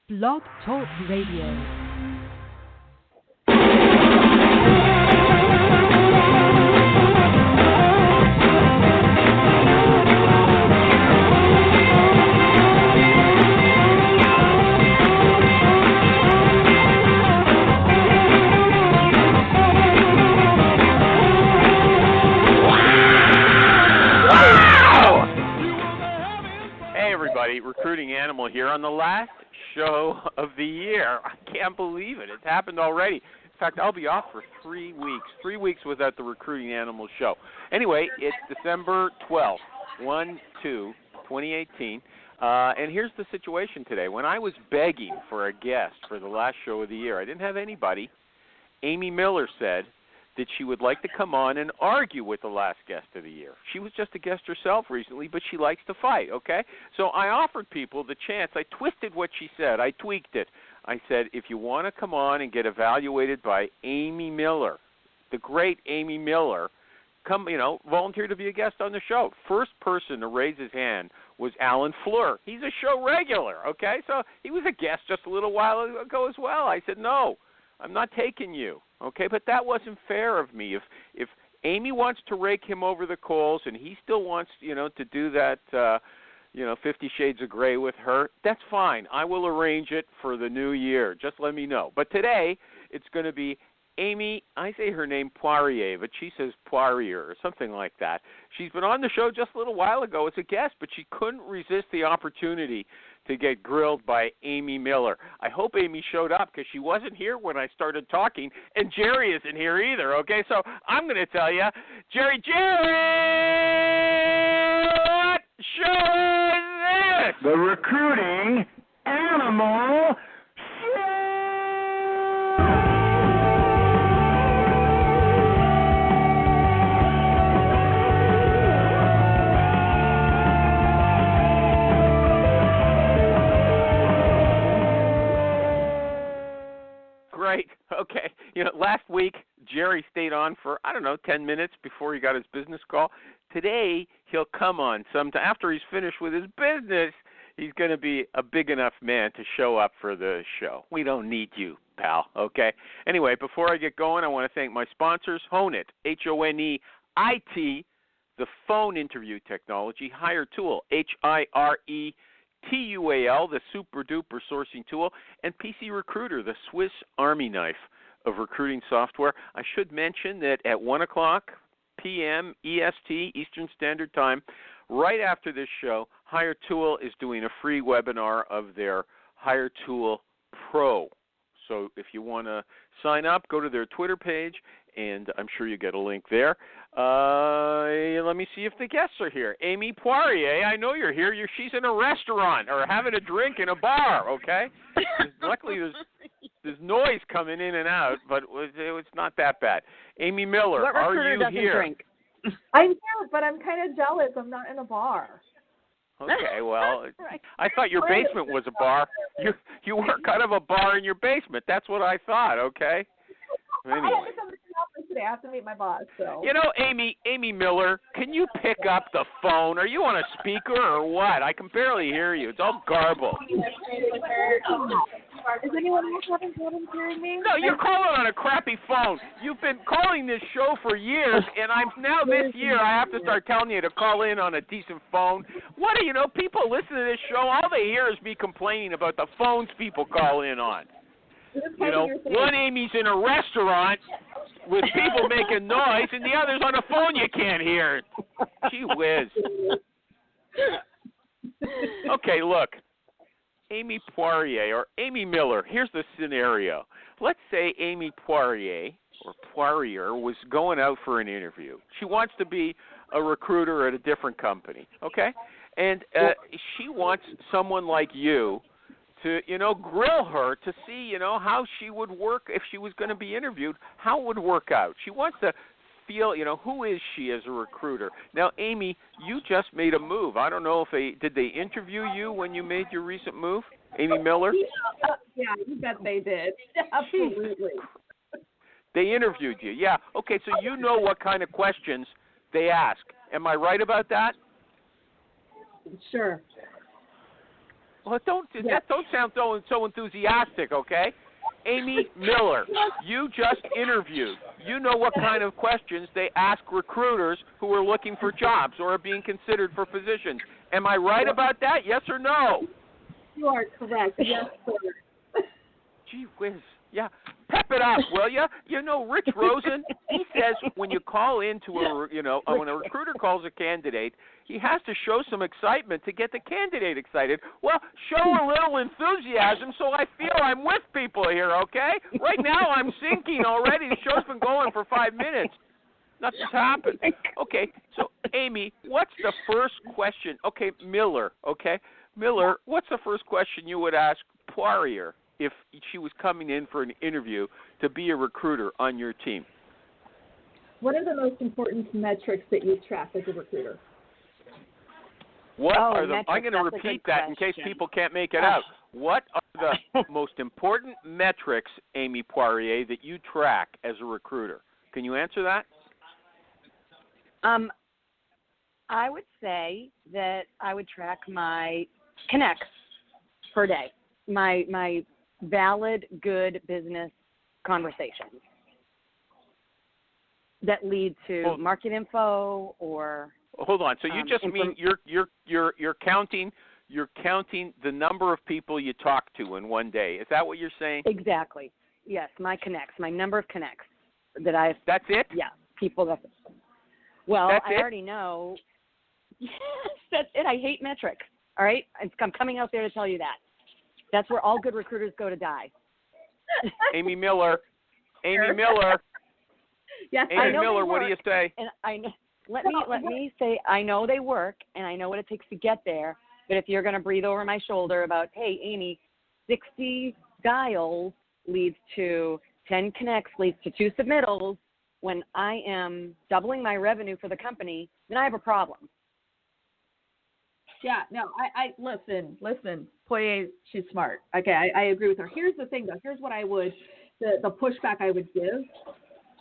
Blog Talk Radio. Recruiting Animal here on the last show of the year. I can't believe it. It's happened already. In fact, I'll be off for 3 weeks. 3 weeks without the Recruiting Animal show. Anyway, it's December 12th, 1/2/2018. And here's the situation today. When I was begging for a guest for the last show of the year, I didn't have anybody. Amy Miller said that she would like to come on and argue with the last guest of the year. She was just a guest herself recently, but she likes to fight, okay? So I offered people the chance. I twisted what she said. I tweaked it. I said, if you want to come on and get evaluated by Amy Miller, the great Amy Miller, come, volunteer to be a guest on the show. First person to raise his hand was Alan Fleur. He's a show regular, okay? So he was a guest just a little while ago as well. I said, no, I'm not taking you. Okay, but that wasn't fair of me. If Amy wants to rake him over the coals and he still wants, to do that, 50 Shades of Grey with her, that's fine. I will arrange it for the new year. Just let me know. But today it's going to be Amy, I say her name Poirier, but she says Poirier or something like that. She's been on the show just a little while ago as a guest, but she couldn't resist the opportunity to get grilled by Amy Miller. I hope Amy showed up because she wasn't here when I started talking, and Jerry isn't here either, okay? So I'm going to tell you, Jerry, what show is this? The Recruiting Animal Show! Right. Okay. Last week, Jerry stayed on for, 10 minutes before he got his business call. Today, he'll come on sometime. After he's finished with his business, he's going to be a big enough man to show up for the show. We don't need you, pal, okay? Anyway, before I get going, I want to thank my sponsors, Honeit, Honeit, the phone interview technology, Hire Tool, HIRETUAL, the super-duper sourcing tool, and PC Recruiter, the Swiss Army knife of recruiting software. I should mention that at 1 o'clock p.m. EST, Eastern Standard Time, right after this show, Hire Tool is doing a free webinar of their Hire Tool Pro. So if you want to sign up, go to their Twitter page, and I'm sure you get a link there. Let me see if the guests are here. Amy Poirier, I know you're here. She's in a restaurant or having a drink in a bar, okay? Luckily, there's noise coming in and out, but it's not that bad. Amy Miller, are you here? Drink? I'm here, but I'm kind of jealous. I'm not in a bar. Okay, well, I thought your basement was a bar. You were kind of a bar in your basement. That's what I thought, okay? Anyway. I have to meet my boss. So. Amy Miller, can you pick up the phone? Are you on a speaker or what? I can barely hear you. It's all garbled. Is anyone else having problems hearing me? No, you're calling on a crappy phone. You've been calling this show for years, and this year I have to start telling you to call in on a decent phone. What do you know? People listen to this show, all they hear is me complaining about the phones people call in on. One Amy's in a restaurant with people making noise, and the other's on a phone you can't hear. Gee whiz. Okay, look. Amy Poirier or Amy Miller, here's the scenario. Let's say Amy Poirier was going out for an interview. She wants to be a recruiter at a different company, okay? And she wants someone like you to, grill her to see, how she would work if she was going to be interviewed, how it would work out. She wants to feel, who is she as a recruiter? Now, Amy, you just made a move. I don't know if did they interview you when you made your recent move? Amy Miller? Yeah, you bet they did. Absolutely. They interviewed you. Yeah. Okay, so you know what kind of questions they ask. Am I right about that? Sure. Well, don't sound so enthusiastic, okay? Amy Miller, you just interviewed. You know what kind of questions they ask recruiters who are looking for jobs or are being considered for positions. Am I right about that? Yes or no? You are correct. Yes, sir. Gee whiz. Yeah. Pep it up, will you? You know, Rich Rosen, he says when you call into when a recruiter calls a candidate, he has to show some excitement to get the candidate excited. Well, show a little enthusiasm so I feel I'm with people here, okay? Right now I'm sinking already. The show's been going for 5 minutes. Nothing's happened. Okay, so Amy, what's the first question? Okay, Miller, what's the first question you would ask Poirier if she was coming in for an interview to be a recruiter on your team? What are the most important metrics that you track as a recruiter? I'm going to repeat that in case people can't make it out. What are the most important metrics, Amy Poirier, that you track as a recruiter? Can you answer that? I would say that I would track my connects per day, my valid, good business conversations that lead to market info or. Hold on. So you just mean you're counting the number of people you talk to in one day. Is that what you're saying? Exactly. Yes, my connects, my number of connects that I've. That's it? Yeah, people that. Well, that's I already know. Yes, that's it. I hate metrics. All right, I'm coming out there to tell you that. That's where all good recruiters go to die. Amy Miller. Yes, Amy Miller, what do you say? And I know. Let me say, I know they work, and I know what it takes to get there. But if you're going to breathe over my shoulder about, hey, Amy, 60 dials leads to 10 connects, leads to 2 submittals, when I am doubling my revenue for the company, then I have a problem. Yeah, no, I listen, Poirier, she's smart. Okay, I agree with her. Here's the thing, though. Here's what the pushback I would give.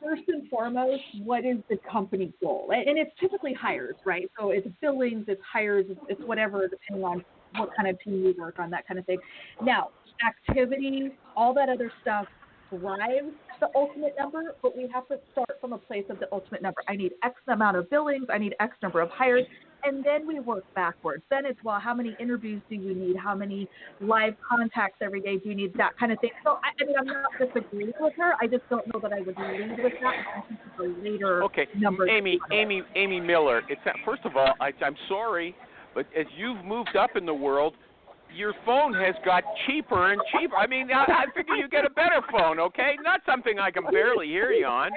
First and foremost, what is the company goal? And it's typically hires, right? So it's billings, it's hires, it's whatever, depending on what kind of team you work on, that kind of thing. Now, activity, all that other stuff drives the ultimate number, but we have to start from a place of the ultimate number. I need X amount of billings, I need X number of hires, and then we work backwards. Then it's, well, how many interviews do you need? How many live contacts every day do you need? That kind of thing. So, I mean, I'm not disagreeing with her. I just don't know that I would lead with that. I think it's a later number. Amy Miller, first of all, I'm sorry, but as you've moved up in the world, your phone has got cheaper and cheaper. I mean, I figure you get a better phone, okay? Not something I can barely hear you on.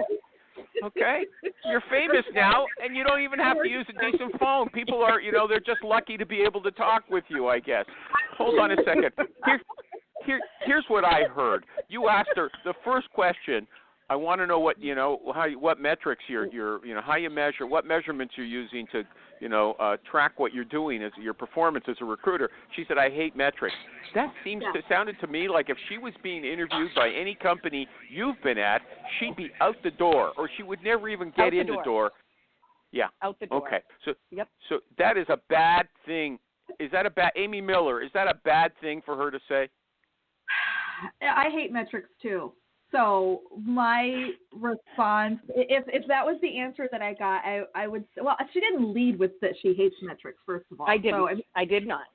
Okay? You're famous now, and you don't even have to use a decent phone. People are, they're just lucky to be able to talk with you, I guess. Hold on a second. Here's what I heard. You asked her the first question. I want to know what metrics how you measure, what measurements you're using to, track what you're doing as your performance as a recruiter. She said, I hate metrics. That sounded to me like if she was being interviewed by any company you've been at, she'd be out the door, or she would never even get in the door. Yeah. Out the door. Okay. So that is a bad thing. Amy Miller, is that a bad thing for her to say? I hate metrics too. So my response, if that was the answer that I got, I would say, well, she didn't lead with that she hates metrics, first of all. I didn't. So, I did not.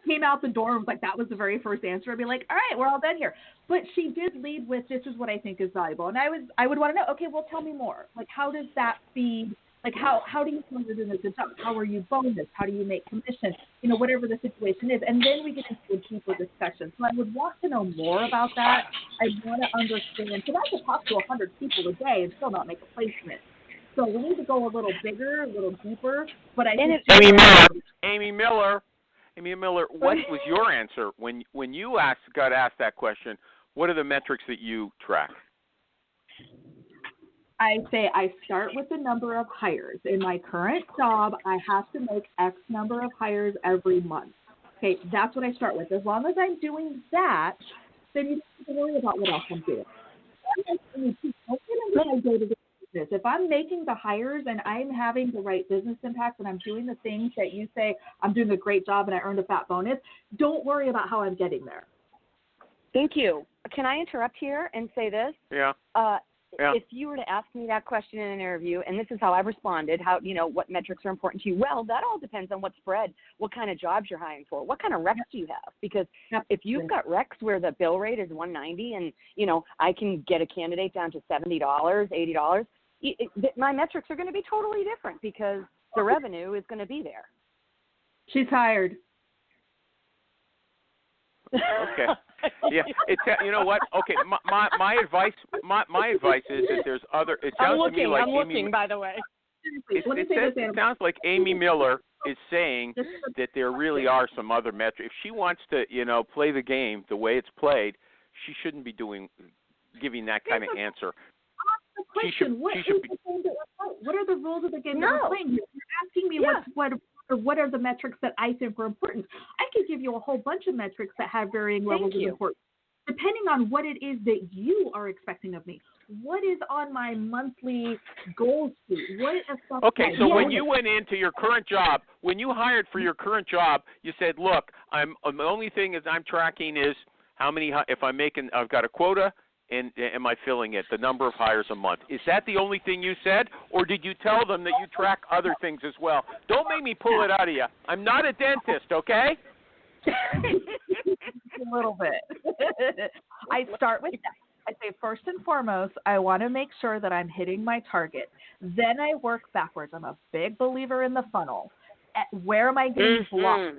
Came out the door and was like, that was the very first answer. I'd be like, all right, we're all done here. But she did lead with, this is what I think is valuable. And I would want to know, okay, well, tell me more. Like, how does that feed? Like, how do you feel you're doing a good job? How are you bonus? How do you make commission? Whatever the situation is. And then we get into a deeper discussion. So I would want to know more about that. I want to understand. So I could talk to 100 people a day and still not make a placement. So we need to go a little bigger, a little deeper. But I think Amy Miller, what was your answer when you got asked that question? What are the metrics that you track? I say I start with the number of hires. In my current job, I have to make X number of hires every month. Okay, that's what I start with. As long as I'm doing that, then you don't have to worry about what else I'm doing. Don't get into my day-to-day business. If I'm making the hires and I'm having the right business impact and I'm doing the things that you say I'm doing a great job and I earned a fat bonus, don't worry about how I'm getting there. Thank you. Can I interrupt here and say this? Yeah. If you were to ask me that question in an interview, and this is how I've responded, what metrics are important to you? Well, that all depends on what spread, what kind of jobs you're hiring for, what kind of recs do you have? Because if you've got recs where the bill rate is $190 and, I can get a candidate down to $70, $80, my metrics are going to be totally different because the revenue is going to be there. She's hired. Okay. Yeah, it's you know what? Okay, my advice is that there's other. It sounds to me like I'm looking, by the way. It sounds like Amy Miller is saying that there really are some other metrics. If she wants to, play the game the way it's played, she shouldn't be giving that kind of answer. What are the rules of the game that we're playing? You're asking me what are the metrics that I think are important. I could give you a whole bunch of metrics that have varying levels of importance, depending on what it is that you are expecting of me. What is on my monthly goal sheet? Okay, so when you went into your current job, when you hired for your current job, you said, look, the only thing is I'm tracking is how many, if I've got a quota, and am I filling it, the number of hires a month? Is that the only thing you said, or did you tell them that you track other things as well? Don't make me pull it out of you. I'm not a dentist, okay? A little bit. I start with that. I say, first and foremost, I want to make sure that I'm hitting my target. Then I work backwards. I'm a big believer in the funnel. Where am I getting blocked?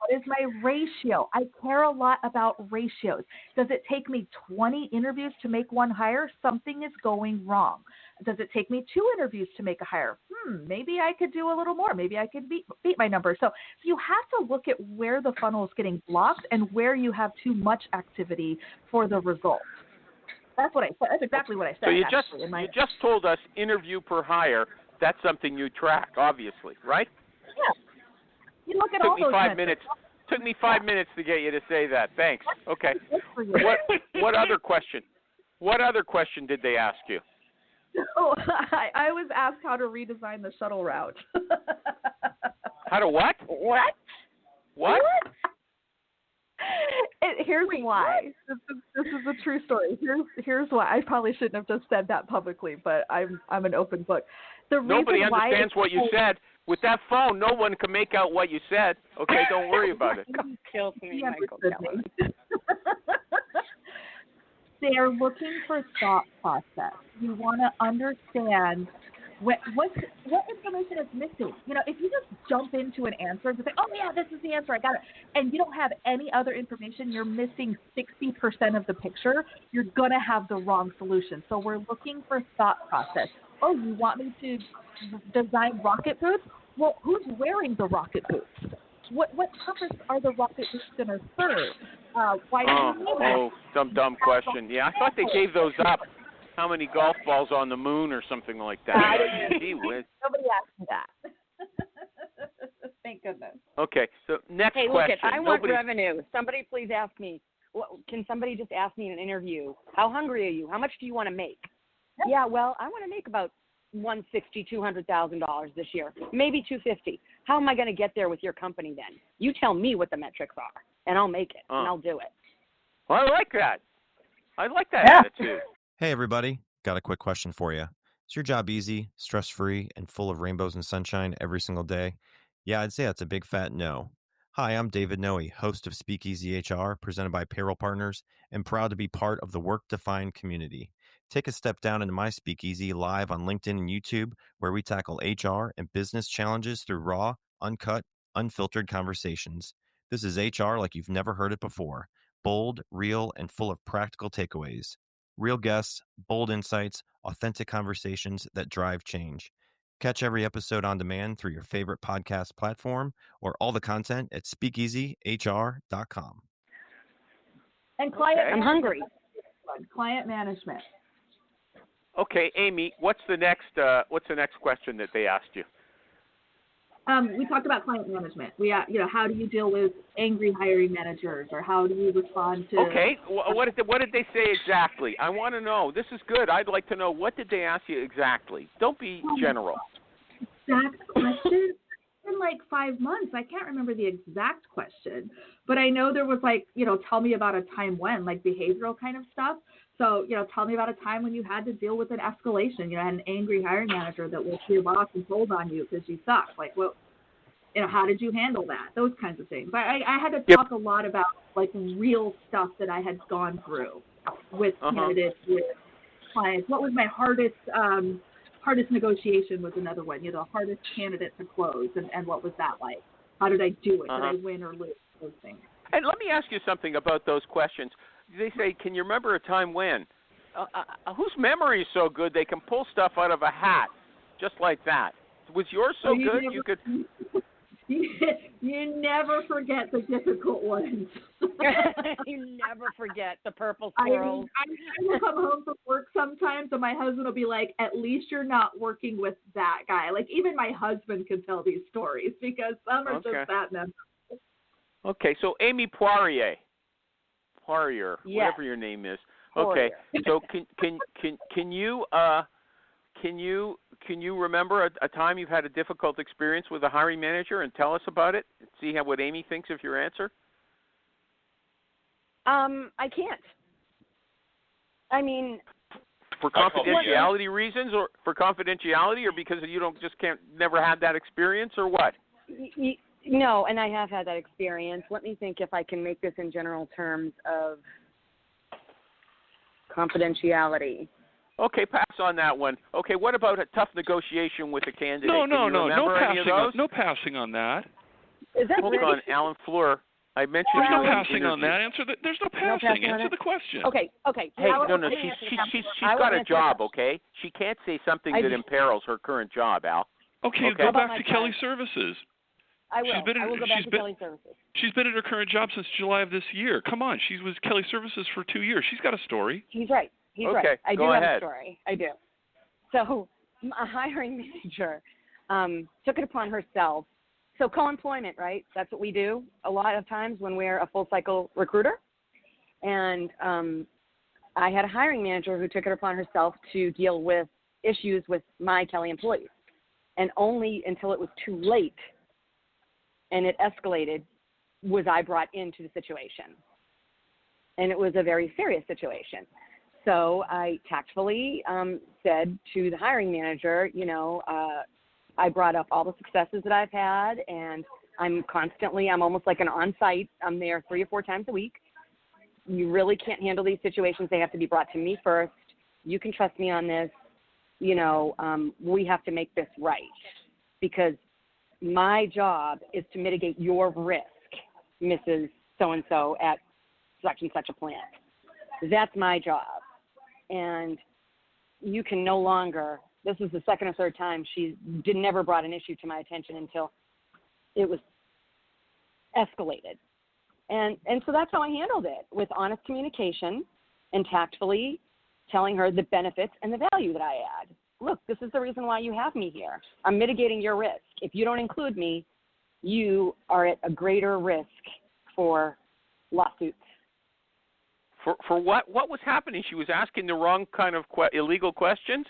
What is my ratio? I care a lot about ratios. Does it take me 20 interviews to make one hire? Something is going wrong. Does it take me 2 interviews to make a hire? Maybe I could do a little more. Maybe I could beat my number. So you have to look at where the funnel is getting blocked and where you have too much activity for the result. That's what I said. That's exactly what I said. So you just told us interview per hire. That's something you track, obviously, right? Yeah. You look at all those 5 minutes. Took me 5 minutes to get you to say that. Thanks. Okay. What other question? What other question did they ask you? Oh, I was asked how to redesign the shuttle route. How to what? What? Here's why. This is a true story. Here's why. I probably shouldn't have just said that publicly, but I'm an open book. Nobody understands what you said. With that phone, no one can make out what you said. Okay, don't worry about it. Kills me, Michael. They are looking for thought process. You want to understand what information is missing. If you just jump into an answer and say, oh, yeah, this is the answer, I got it, and you don't have any other information, you're missing 60% of the picture, you're going to have the wrong solution. So we're looking for thought process. Oh, you want me to design rocket boots? Well, who's wearing the rocket boots? What purpose are the rocket boots going to serve? Why do you need them? Some dumb question. Yeah, I thought they gave those up. How many golf balls on the moon or something like that? Nobody asked me that. Thank goodness. Okay, so next question. Look, I want revenue. Somebody please ask me. Can somebody just ask me in an interview, how hungry are you? How much do you want to make? Yeah, well, I want to make about $200,000 this year, maybe $250,000. How am I going to get there with your company then? You tell me what the metrics are, and I'll make it, and I'll do it. Well, I like that. I like that attitude. Hey, everybody. Got a quick question for you. Is your job easy, stress-free, and full of rainbows and sunshine every single day? Yeah, I'd say that's a big fat no. Hi, I'm David Noe, host of Speakeasy HR, presented by Payroll Partners, and proud to be part of the Work Defined community. Take a step down into my Speakeasy live on LinkedIn and YouTube, where we tackle HR and business challenges through raw, uncut, unfiltered conversations. This is HR like you've never heard it before. Bold, real, and full of practical takeaways. Real guests, bold insights, authentic conversations that drive change. Catch every episode on demand through your favorite podcast platform or all the content at speakeasyhr.com. And client I'm hungry. Client management. Okay, Amy, what's the next question that they asked you? We talked about client management. How do you deal with angry hiring managers, or how do you respond to? Okay, what did they say exactly? I want to know. This is good. I'd like to know, what did they ask you exactly? Don't be general. Exact question. In like 5 months, I can't remember the exact question, but I know there was tell me about a time when, like behavioral kind of stuff. So, tell me about a time when you had to deal with an escalation. Had an angry hiring manager that went to your boss and told on you because you suck. Like, well, how did you handle that? Those kinds of things. I had to talk a lot about like real stuff that I had gone through with candidates, with clients. What was my hardest negotiation was another one. Hardest candidate to close, and what was that like? How did I do it? Did I win or lose? Those things. And let me ask you something about those questions. They say, can you remember a time when? Whose memory is so good they can pull stuff out of a hat just like that? Was yours so good you could? You never forget the difficult ones. You never forget the purple squirrels. I will come home from work sometimes, and my husband will be like, "At least you're not working with that guy." Like even my husband can tell these stories because some are just that memorable. Okay, so Amy Poirier, whatever your name is. Okay, so can you remember a time you've had a difficult experience with a hiring manager and tell us about it? See what Amy thinks of your answer. I can't. I mean, for confidentiality reasons, or for confidentiality, or because you never had that experience, or what? No, and I have had that experience. Let me think if I can make this in general terms of confidentiality. Okay, pass on that one. Okay, what about a tough negotiation with a candidate? No passing on that. Is that Hold on, Alan Fleur. I mentioned there's no passing on that. There's no passing. Answer the question. Okay. Hey, no. She's got a job. Okay, she can't say something that imperils her current job, Al. Okay, go back to Kelly Services. I will. I will go back to Kelly Services. She's been at her current job since July of this year. Come on, she was Kelly Services for 2 years. She's got a story. He's right. Okay, I do go have ahead. a story. I do. So a hiring manager took it upon herself. So co-employment, right? That's what we do a lot of times when we're a full-cycle recruiter. And I had a hiring manager who took it upon herself to deal with issues with my Kelly employees. And only until it was too late and it escalated was I brought into the situation. And it was a very serious situation. So I tactfully said to the hiring manager, I brought up all the successes that I've had, and I'm almost like an on-site. I'm there 3 or 4 times a week. You really can't handle these situations. They have to be brought to me first. You can trust me on this. We have to make this right because my job is to mitigate your risk, Mrs. So-and-so at such and such a plant. That's my job. And you can no longer, this is the second or third time she never brought an issue to my attention until it was escalated. And so that's how I handled it, with honest communication and tactfully telling her the benefits and the value that I add. Look, this is the reason why you have me here. I'm mitigating your risk. If you don't include me, you are at a greater risk for lawsuits. For what? What was happening? She was asking the wrong kind of illegal questions?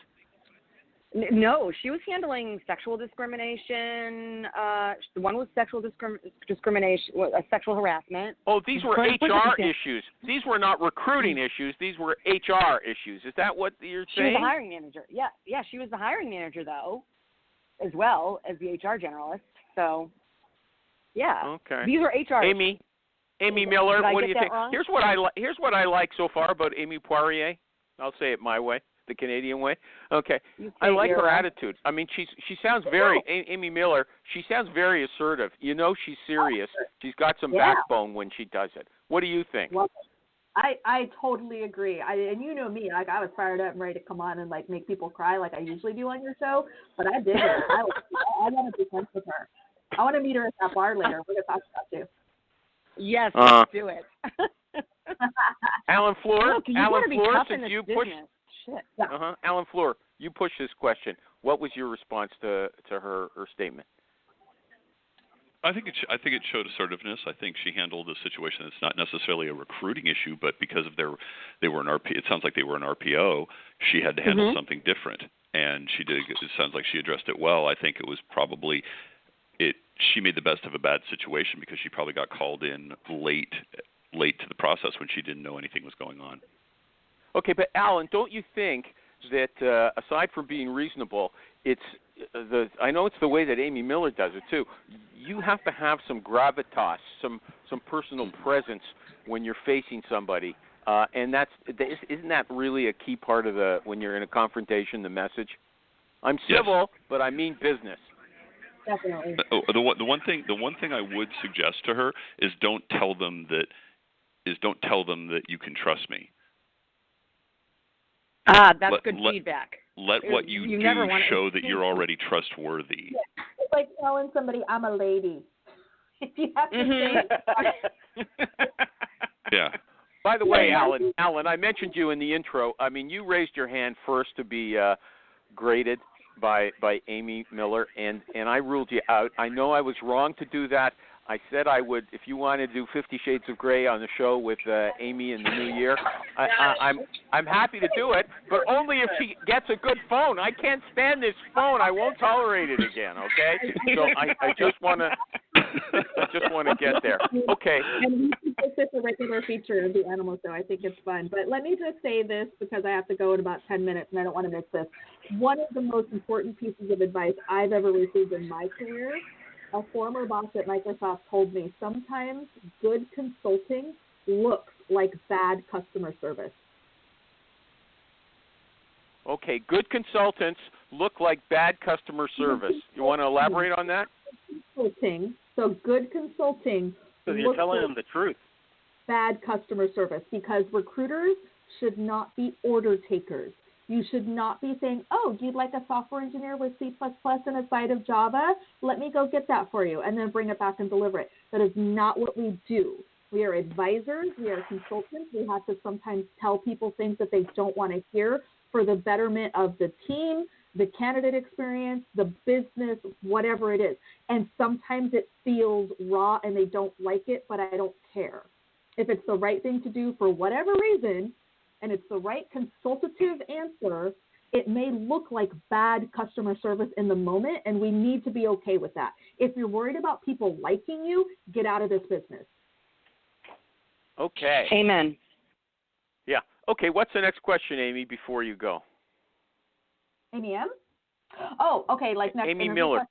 No, she was handling sexual discrimination. One was sexual discrimination, sexual harassment. Oh, these were HR issues. These were not recruiting issues. These were HR issues. Is that what you're saying? She was the hiring manager. Yeah, she was the hiring manager, though, as well as the HR generalist. So, yeah. Okay. These were HR issues. Amy Miller, what do you think? Wrong? Here's what I like so far about Amy Poirier. I'll say it my way, the Canadian way. Okay. I like her attitude. I mean, she sounds very Amy Miller. She sounds very assertive. She's serious. She's got some backbone when she does it. What do you think? Well, I totally agree. And you know me, like I was fired up and ready to come on and like make people cry like I usually do on your show, but I didn't. I want to be friends with her. I want to meet her at that bar later. We're gonna talk about too. Yes, let's do it. Alan Fleur, Look, since you pushed, Alan Fleur, you pushed this question. What was your response to her statement? I think it showed assertiveness. I think she handled a situation that's not necessarily a recruiting issue, but because of they were an RP. It sounds like they were an RPO. She had to handle something different, and she did. It sounds like she addressed it well. I think it was probably she made the best of a bad situation because she probably got called in late to the process when she didn't know anything was going on. Okay, but Alan, don't you think that aside from being reasonable, I know it's the way that Amy Miller does it too. You have to have some gravitas, some personal presence when you're facing somebody, and isn't that really a key part of when you're in a confrontation, the message? I'm civil, but I mean business. Definitely. The one thing I would suggest to her is don't tell them that you can trust me. That's good feedback. Let what you do show that you're already trustworthy. Yeah. It's like telling somebody I'm a lady. If you have to say Yeah. By the way, Alan, I mentioned you in the intro. I mean, you raised your hand first to be graded by Amy Miller, and I ruled you out. I know I was wrong to do that. I said I would, if you want to do 50 Shades of Grey on the show with Amy in the new year, I'm happy to do it, but only if she gets a good phone. I can't stand this phone. I won't tolerate it again. Okay, so I just want to get there. Okay. And it's just a regular feature of the Animal Show. I think it's fun. But let me just say this because I have to go in about 10 minutes and I don't want to miss this. One of the most important pieces of advice I've ever received in my career, a former boss at Microsoft told me, sometimes good consulting looks like bad customer service. Okay, good consultants look like bad customer service. You want to elaborate on that? So good consulting. So you're telling them the truth. Bad customer service, because recruiters should not be order takers. You should not be saying, oh, you'd like a software engineer with C++ and a side of Java? Let me go get that for you, and then bring it back and deliver it. That is not what we do. We are advisors. We are consultants. We have to sometimes tell people things that they don't want to hear for the betterment of the team, the candidate experience, the business, whatever it is. And sometimes it feels raw and they don't like it, but I don't care. If it's the right thing to do for whatever reason, and it's the right consultative answer, it may look like bad customer service in the moment, and we need to be okay with that. If you're worried about people liking you, get out of this business. Okay. Amen. Yeah. Okay, what's the next question, Amy, before you go? Amy M? Oh, okay, like next Amy Miller.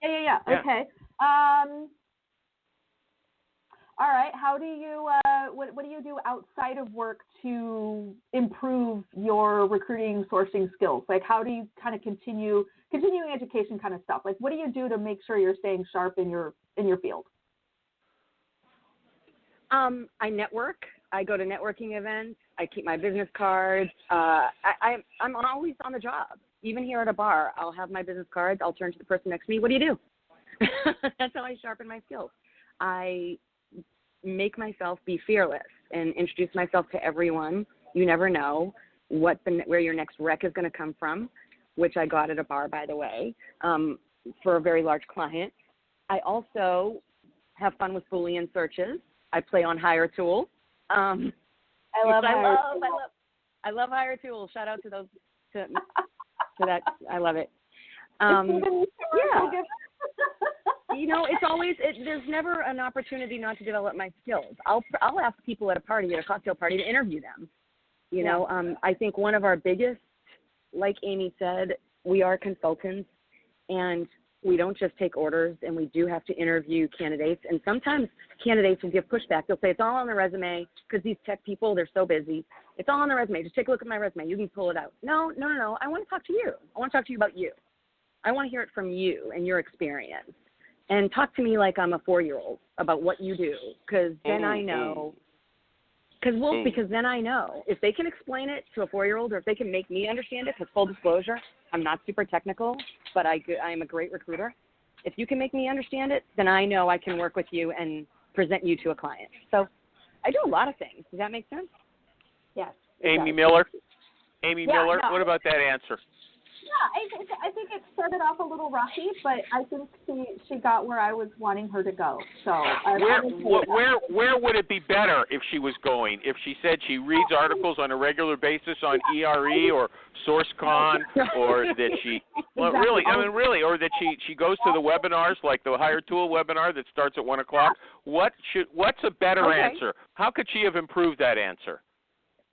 Question? Yeah. Okay. All right. How do you what do you do outside of work to improve your recruiting sourcing skills? Like, how do you kind of continuing education kind of stuff? Like, what do you do to make sure you're staying sharp in your field? I network. I go to networking events. I keep my business cards. I'm always on the job. Even here at a bar, I'll have my business cards. I'll turn to the person next to me. What do you do? That's how I sharpen my skills. I make myself be fearless and introduce myself to everyone. You never know where your next rec is going to come from, which I got at a bar, by the way, for a very large client. I also have fun with Boolean searches. I play on Hire Tool. I love Hire Tool. Shout out to those to that. I love it. Yeah. It's always there's never an opportunity not to develop my skills. I'll ask people at a cocktail party, to interview them. I think one of our biggest, like Amy said, we are consultants, and we don't just take orders, and we do have to interview candidates. And sometimes candidates will give pushback. They'll say, it's all on the resume, because these tech people, they're so busy. It's all on the resume. Just take a look at my resume. You can pull it out. No. I want to talk to you. I want to talk to you about you. I want to hear it from you and your experience. And talk to me like I'm a 4-year-old about what you do, because then I know. Because then I know if they can explain it to a 4-year-old, or if they can make me understand it. Because full disclosure, I'm not super technical, but I am a great recruiter. If you can make me understand it, then I know I can work with you and present you to a client. So I do a lot of things. Does that make sense? Yes. Amy Miller. Miller. What about that answer? I think it started off a little rocky, but I think she got where I was wanting her to go. So where would it be better if she was going? If she said she reads articles on a regular basis on ERE or SourceCon, or that she really, or that she goes to the webinars like the Hire Tool webinar that starts at 1:00. What's a better answer? How could she have improved that answer?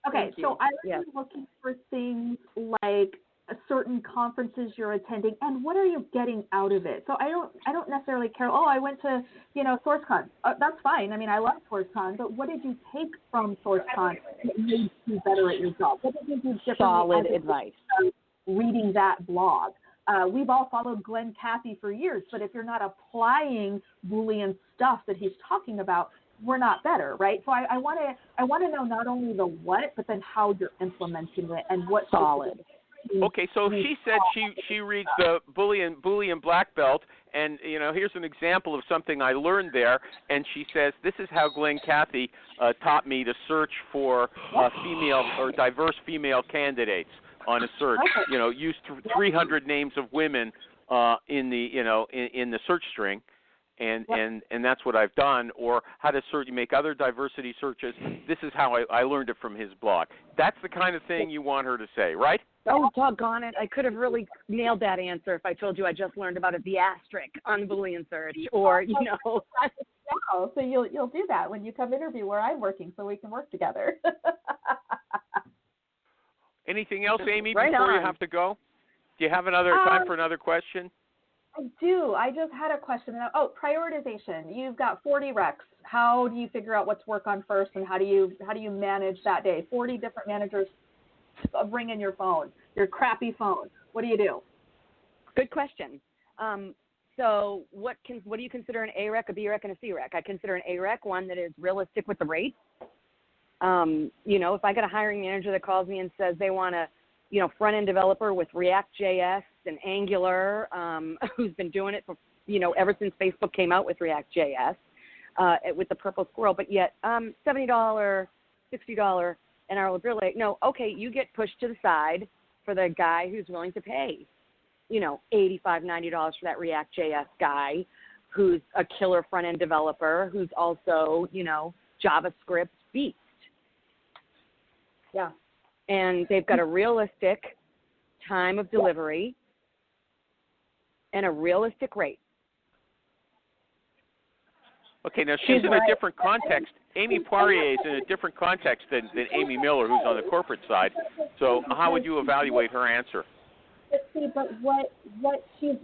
Okay, so I was looking for things like certain conferences you're attending, and what are you getting out of it? So I don't necessarily care. Oh, I went to SourceCon. That's fine. I mean, I love SourceCon, but what did you take from SourceCon that made you better at your job? What did you do differently? Solid advice. Reading that blog. We've all followed Glenn Cathy for years, but if you're not applying Boolean stuff that he's talking about, we're not better, right? So I want to know not only the what, but then how you're implementing it and what solid. Okay, so she said she reads the Boolean black belt, and here's an example of something I learned there. And she says this is how Glenn Cathy taught me to search for female or diverse female candidates on a search. Use 300 names of women in the search string. And that's what I've done, or how to make other diversity searches. This is how I learned it from his blog. That's the kind of thing you want her to say, right? Oh, doggone it. I could have really nailed that answer if I told you I just learned about the asterisk on Boolean search, or, So you'll do that when you come interview where I'm working so we can work together. Anything else, Amy, right before on. You have to go? Do you have time for another question? I do. I just had a question. Prioritization. You've got 40 recs. How do you figure out what to work on first, and how do you manage that day? 40 different managers ringing your phone, your crappy phone. What do you do? Good question. So what do you consider an A rec, a B rec, and a C rec? I consider an A rec one that is realistic with the rate. If I get a hiring manager that calls me and says they want a front-end developer with React.js and Angular, who's been doing it for, ever since Facebook came out with React.js, with the purple squirrel, but yet $70, $60 an hourly bill rate. No, okay, you get pushed to the side for the guy who's willing to pay, $85, $90 for that React.js guy who's a killer front-end developer, who's also, JavaScript beast. Yeah. And they've got a realistic time of delivery and a realistic rate. Okay, now she's in a different context. Amy Poirier is in a different context than Amy Miller, who's on the corporate side. So how would you evaluate her answer? But what she's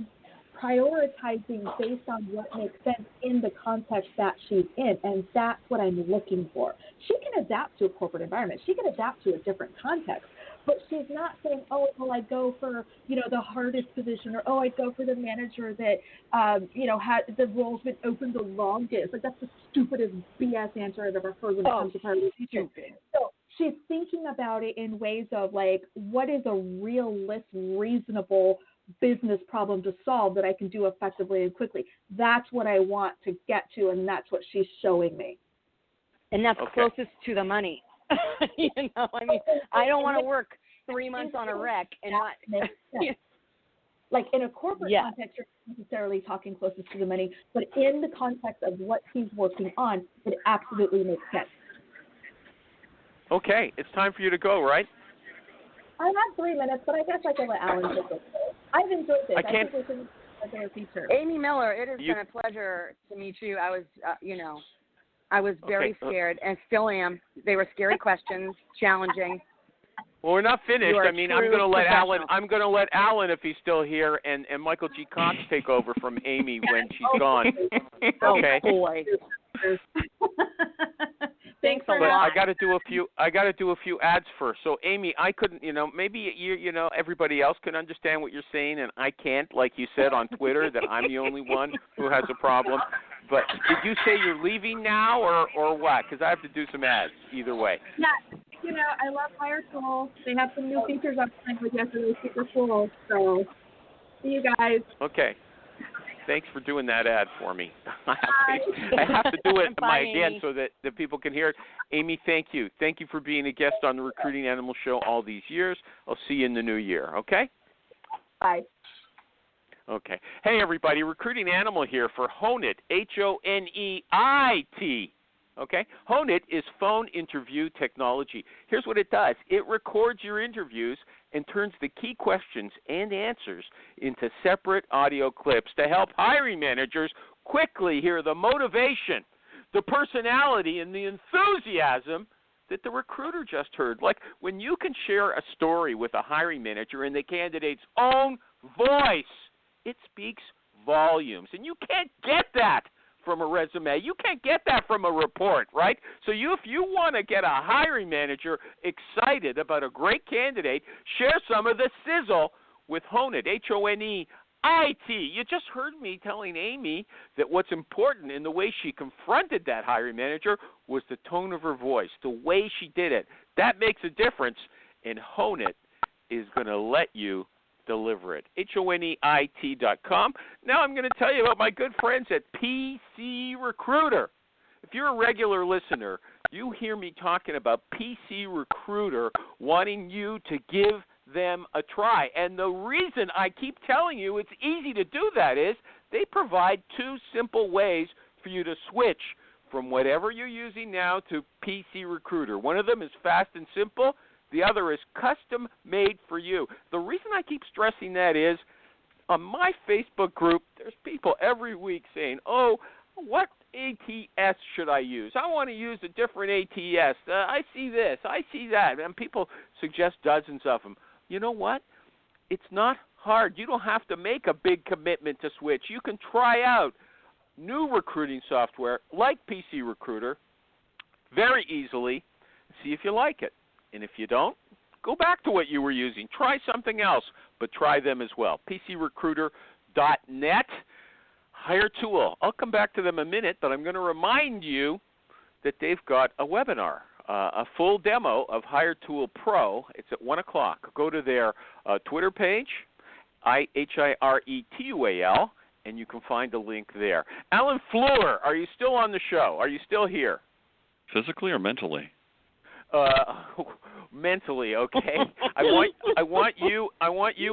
prioritizing based on what makes sense in the context that she's in, and that's what I'm looking for. She can adapt to a corporate environment. She can adapt to a different context, but she's not saying, oh, well, I'd go for, the hardest position, or, oh, I'd go for the manager that, had the role's been open the longest. Like, that's the stupidest BS answer I've ever heard when it comes to prioritization. So she's thinking about it in ways of, like, what is a reasonable business problem to solve that I can do effectively and quickly. That's what I want to get to, and that's what she's showing me. And that's closest to the money. I don't want to work 3 months on a rec and not. Like in a corporate context, you're not necessarily talking closest to the money, but in the context of what he's working on, it absolutely makes sense. Okay, it's time for you to go, right? I have 3 minutes, but I guess I can let Alan take it. I've enjoyed this. I can't. think we can a feature. Amy Miller, it has been a pleasure to meet you. I was, I was very scared and still am. They were scary questions, challenging. Well, we're not finished. I mean, I'm going to let Alan. I'm going to let Alan, if he's still here, and Michael G. Cox take over from Amy when she's gone. Okay. Oh boy. Thanks a lot. I got to do a few ads first. So Amy, I couldn't, maybe everybody else can understand what you're saying, and I can't, like you said on Twitter that I'm the only one who has a problem. But did you say you're leaving now or what? Because I have to do some ads either way. Yeah, I love Hire Tool. They have some new features up with yesterday, super cool. So see you guys. Okay. Thanks for doing that ad for me. I have to do it again so that the people can hear it. Amy, thank you. Thank you for being a guest on the Recruiting Animal Show all these years. I'll see you in the new year, okay? Bye. Okay. Hey, everybody. Recruiting Animal here for Honeit, Honeit. Okay? Honeit is phone interview technology. Here's what it does. It records your interviews and turns the key questions and answers into separate audio clips to help hiring managers quickly hear the motivation, the personality, and the enthusiasm that the recruiter just heard. Like when you can share a story with a hiring manager in the candidate's own voice, it speaks volumes. And you can't get that from a resume. You can't get that from a report, right? So if you want to get a hiring manager excited about a great candidate, share some of the sizzle with Honeit, Honeit. You just heard me telling Amy that what's important in the way she confronted that hiring manager was the tone of her voice, the way she did it. That makes a difference, and Honeit is going to let you deliver it. Honeit.com. Now I'm going to tell you about my good friends at PC Recruiter. If you're a regular listener, you hear me talking about PC Recruiter wanting you to give them a try. And the reason I keep telling you it's easy to do that is they provide two simple ways for you to switch from whatever you're using now to PC Recruiter. One of them is fast and simple. The other is custom made for you. The reason I keep stressing that is on my Facebook group, there's people every week saying, oh, what ATS should I use? I want to use a different ATS. I see this. I see that. And people suggest dozens of them. You know what? It's not hard. You don't have to make a big commitment to switch. You can try out new recruiting software like PC Recruiter very easily, see if you like it. And if you don't, go back to what you were using. Try something else, but try them as well. PCRecruiter.net. HireTool. I'll come back to them in a minute, but I'm going to remind you that they've got a webinar, a full demo of HireTool Pro. It's at 1 o'clock. Go to their Twitter page, HireTual, and you can find a link there. Alan Fleur, are you still on the show? Are you still here? Physically or mentally? Mentally, okay. I want you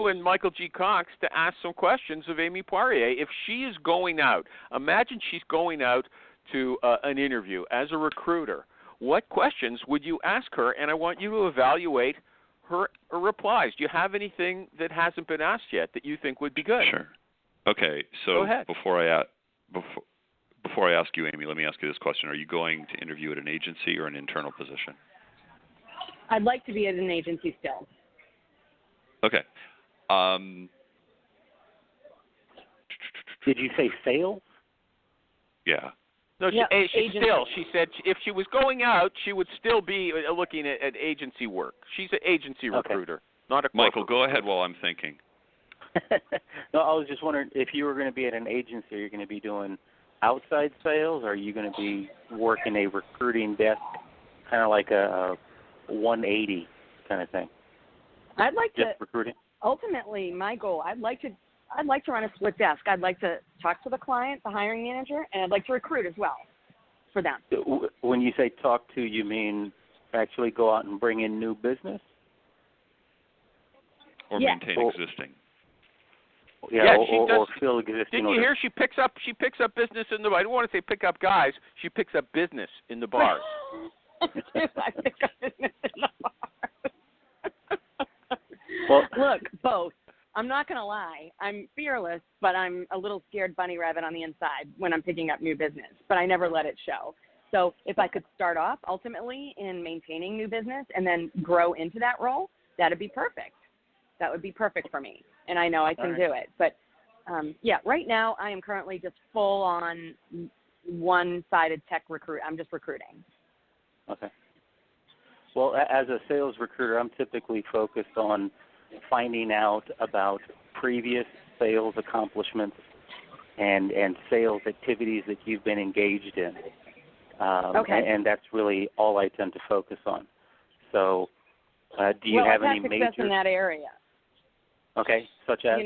and Michael G. Cox to ask some questions of Amy Poirier. If she is going out, imagine she's going out to an interview as a recruiter. What questions would you ask her? And I want you to evaluate her replies. Do you have anything that hasn't been asked yet that you think would be good? Sure. Okay. So go ahead. Before I ask you, Amy, let me ask you this question: are you going to interview at an agency or an internal position? I'd like to be at an agency still. Okay. Did you say sales? Yeah. No, she said if she was going out, she would still be looking at agency work. She's an agency recruiter, not a corporate Michael, go ahead while I'm thinking. No, I was just wondering if you were going to be at an agency, are you going to be doing outside sales, or are you going to be working a recruiting desk, kind of like a 180 kind of thing? I'd like just to recruiting. Ultimately, my goal, I'd like to run a split desk. I'd like to talk to the client, the hiring manager, and I'd like to recruit as well for them. When you say talk to, you mean actually go out and bring in new business? Or maintain existing? Yeah, or fill existing. Didn't you hear she picks up business in the, I don't want to say pick up guys, she picks up business in the bars. I pick up business in the bars. Well, look, both. I'm not going to lie. I'm fearless, but I'm a little scared bunny rabbit on the inside when I'm picking up new business, but I never let it show. So if I could start off ultimately in maintaining new business and then grow into that role, that'd be perfect. That would be perfect for me, and I know I can do it. But, right now I am currently just full on one-sided tech recruit. I'm just recruiting. Okay. Well, as a sales recruiter, I'm typically focused on finding out about previous sales accomplishments and sales activities that you've been engaged in. And that's really all I tend to focus on. So do you have any major... I've had success in that area. Okay, such as?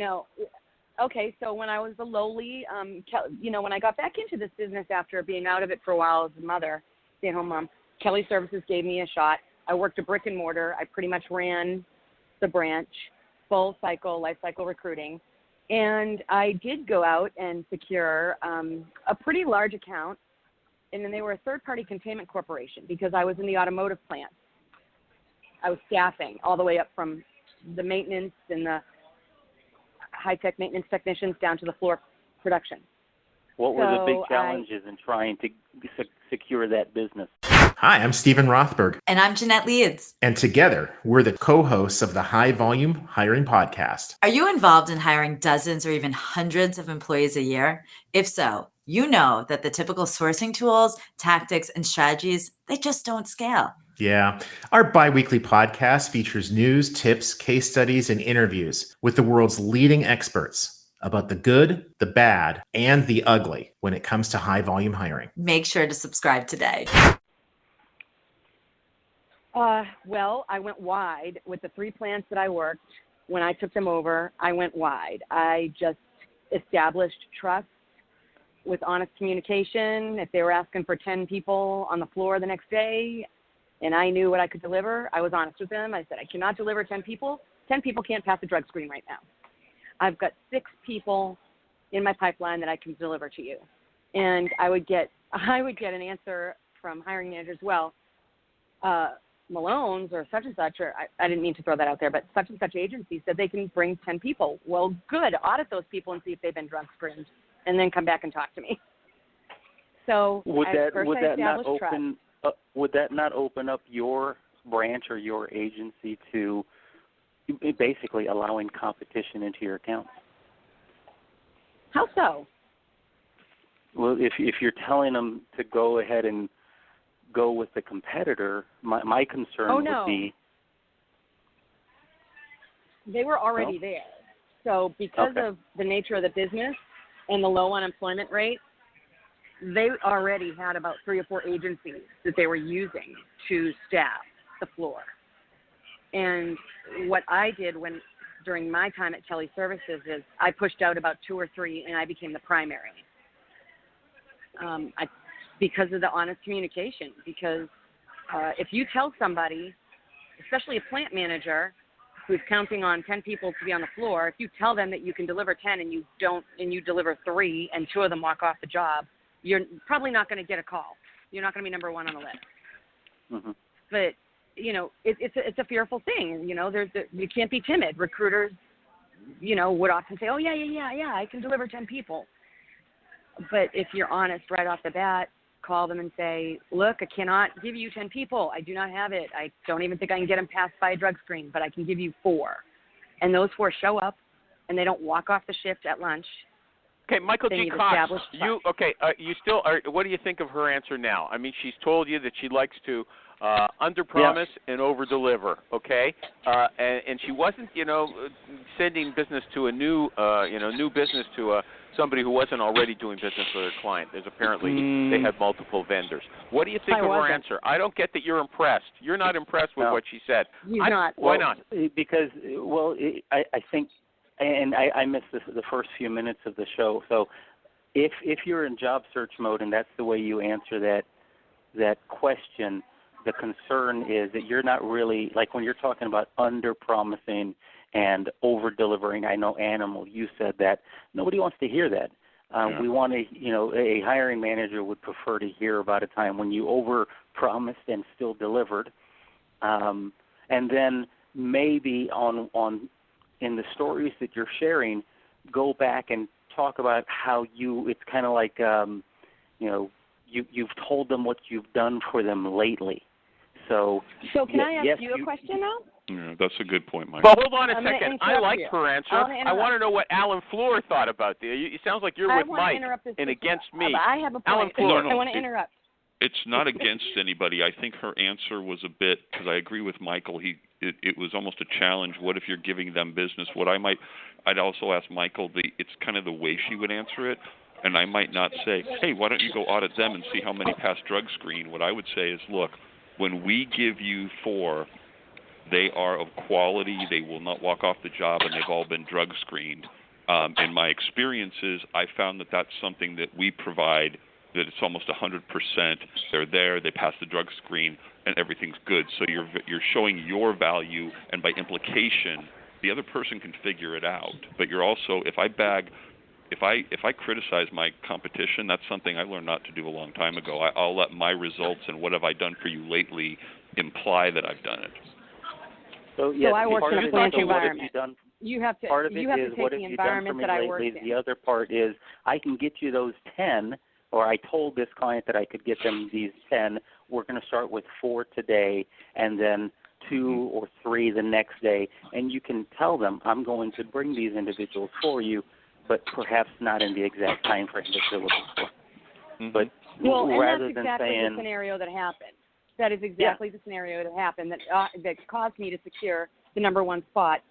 Okay, so when I was a lowly, when I got back into this business after being out of it for a while as a mother, stay-at-home mom, Kelly Services gave me a shot. I worked a brick and mortar. I pretty much ran the branch. full life cycle recruiting. And I did go out and secure a pretty large account, and then they were a third-party containment corporation because I was in the automotive plant. I was staffing all the way up from the maintenance and the high-tech maintenance technicians down to the floor production. What were the big challenges in trying to secure that business? Hi, I'm Stephen Rothberg. And I'm Jeanette Leeds. And together, we're the co-hosts of the High Volume Hiring Podcast. Are you involved in hiring dozens or even hundreds of employees a year? If so, you know that the typical sourcing tools, tactics, and strategies, they just don't scale. Yeah. Our bi-weekly podcast features news, tips, case studies, and interviews with the world's leading experts about the good, the bad, and the ugly when it comes to high volume hiring. Make sure to subscribe today. Well, I went wide with the 3 plants that I worked. When I took them over, I went wide. I just established trust with honest communication. If they were asking for 10 people on the floor the next day and I knew what I could deliver, I was honest with them. I said, I cannot deliver 10 people. 10 people can't pass the drug screen right now. I've got 6 people in my pipeline that I can deliver to you. And I would get an answer from hiring managers, well, Malone's or such and such, or I didn't mean to throw that out there, but such and such agency said they can bring 10 people. Well, good. Audit those people and see if they've been drug screened, and then come back and talk to me. So would that not open up your branch or your agency to basically allowing competition into your accounts? How so? Well, if you're telling them to go ahead and go with the competitor, my concern would be... They were already there. So because of the nature of the business and the low unemployment rate, they already had about 3 or 4 agencies that they were using to staff the floor. And what I did during my time at Kelly Services is I pushed out about 2 or 3 and I became the primary. Because of the honest communication, because if you tell somebody, especially a plant manager who's counting on 10 people to be on the floor, if you tell them that you can deliver 10 and you deliver 3 and 2 of them walk off the job, you're probably not going to get a call. You're not going to be number 1 on the list. Mm-hmm. But, it's a fearful thing. You can't be timid. Recruiters, would often say, oh, yeah, I can deliver 10 people. But if you're honest right off the bat, call them and say, look, I cannot give you 10 people. I do not have it. I don't even think I can get them passed by a drug screen, but I can give you 4. And those 4 show up, and they don't walk off the shift at lunch. Okay, Michael G. Cox, you still are. What do you think of her answer now? I mean, she's told you that she likes to under-promise and over-deliver, okay? And she wasn't, sending business to a new business to somebody who wasn't already doing business with her client. There's apparently they had multiple vendors. What do you think of her answer? I don't get that you're impressed. You're not impressed with what she said. You're not. Why not? Because, I think, and I missed the first few minutes of the show. So, if you're in job search mode and that's the way you answer that question, the concern is that you're not really, like when you're talking about under-promising and over-delivering. I know, Animal, you said that. Nobody wants to hear that. We want to, a hiring manager would prefer to hear about a time when you over-promised and still delivered. And then maybe in the stories that you're sharing, go back and talk about how it's kind of like, you've told them what you've done for them lately. So can I ask you a question now? Yeah, that's a good point, Michael. But hold on a second. I liked her answer. I want to know what Alan Floor thought about this. It sounds like you're with Mike and against me. I have a point. Alan Floor. I want to interrupt. It's not against anybody. I think her answer was a bit, because I agree with Michael, it was almost a challenge. What if you're giving them business? I'd also ask Michael, it's kind of the way she would answer it. And I might not say, hey, why don't you go audit them and see how many pass drug screen? What I would say is, look, when we give you 4, they are of quality, they will not walk off the job, and they've all been drug screened. In my experiences, I found that that's something that we provide, that it's almost 100%. They're there, they pass the drug screen, and everything's good. So you're showing your value, and by implication, The other person can figure it out. But you're also, if I criticize my competition, that's something I learned not to do a long time ago. I'll let my results and what have I done for you lately imply that I've done it. So, yes, I work in a plant environment. You have to take the environment that I work in. The other part is I can get you those 10, or I told this client that I could get them these 10. We're going to start with 4 today, and then 2 or 3 the next day. And you can tell them, I'm going to bring these individuals for you, but perhaps not in the exact time frame that you're looking for. But rather and that's than exactly saying, the scenario that happened. That is exactly the scenario that happened that caused me to secure the number 1 spot,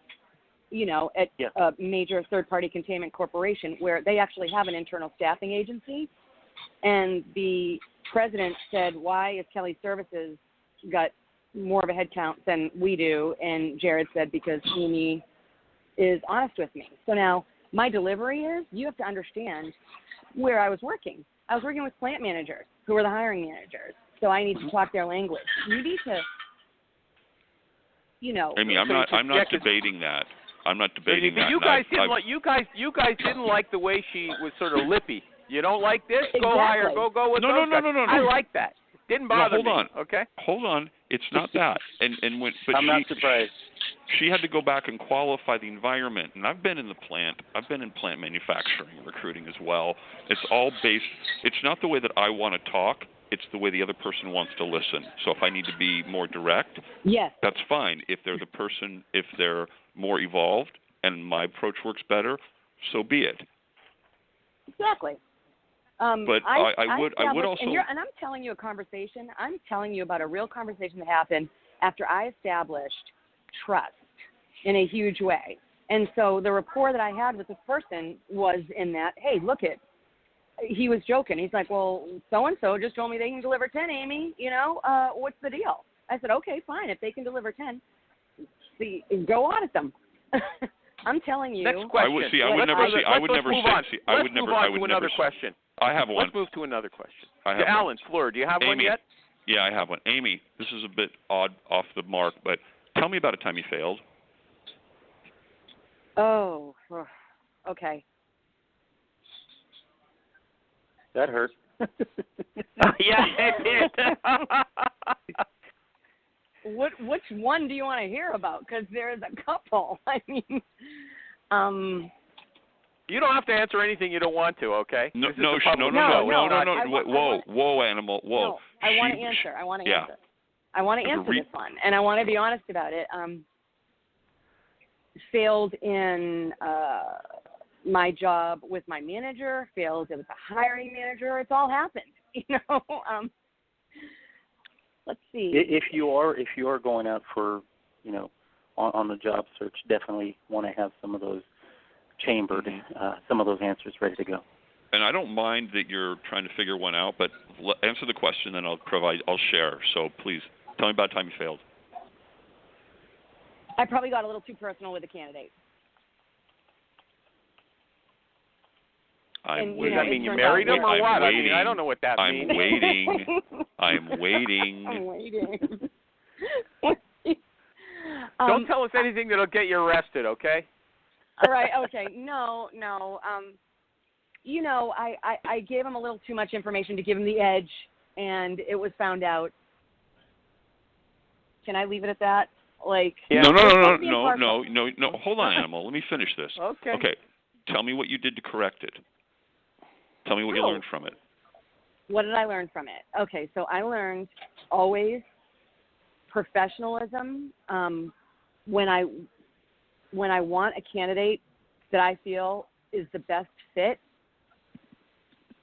at a major third-party containment corporation where they actually have an internal staffing agency. And the president said, why is Kelly Services got more of a head count than we do? And Jared said, because Amy is honest with me. So now my delivery is, you have to understand where I was working. I was working with plant managers who were the hiring managers. So I need to talk their language. You need to, Amy, I'm not debating that. I'm not debating that. You guys didn't like the way she was sort of lippy. You don't like this? Exactly. Go higher. Go with those guys. No. I like that. Didn't bother me. Hold on. Okay. Hold on. It's not that. I'm not surprised. She had to go back and qualify the environment. And I've been in plant manufacturing and recruiting as well. It's all based. It's not the way that I want to talk. It's the way the other person wants to listen. So if I need to be more direct, that's fine. If they're more evolved and my approach works better, so be it. Exactly. But I would also. And I'm telling you a conversation. I'm telling you about a real conversation that happened after I established trust in a huge way. And so the rapport that I had with this person was in that, hey, look it. He was joking. He's like, well, so-and-so just told me they can deliver 10, Amy. What's the deal? I said, okay, fine. If they can deliver 10, go on at them. I'm telling you. Next question. I would never say. Let's move on to another question. I have one. Let's move to another question. Alan, Fleur, do you have Amy, one yet? Yeah, I have one. Amy, this is a bit odd, off the mark, but tell me about a time you failed. Oh, okay. That hurt. Yeah, it did. Which one do you want to hear about? Because there's a couple. I mean, you don't have to answer anything you don't want to. Okay? No. Whoa, animal. Whoa. No, I want to answer. I want to answer this one, and I want to be honest about it. Failed in my job with my manager, failed with the hiring manager. It's all happened, let's see. If you are going out for, on the job search, definitely want to have some of those chambered, some of those answers ready to go. And I don't mind that you're trying to figure one out, but answer the question, and I'll share. So please tell me about a time you failed. I probably got a little too personal with the candidate. I'm waiting. Does that mean you married him or what? Waiting. I don't know what that means. I'm waiting. I'm waiting. Don't tell us anything that'll get you arrested, okay? All right, okay. No. I gave him a little too much information to give him the edge, and it was found out. Can I leave it at that? No. Hold on, animal. Let me finish this. Okay. Tell me what you did to correct it. Tell me what you learned from it. What did I learn from it? Okay, so I learned always professionalism. When I want a candidate that I feel is the best fit,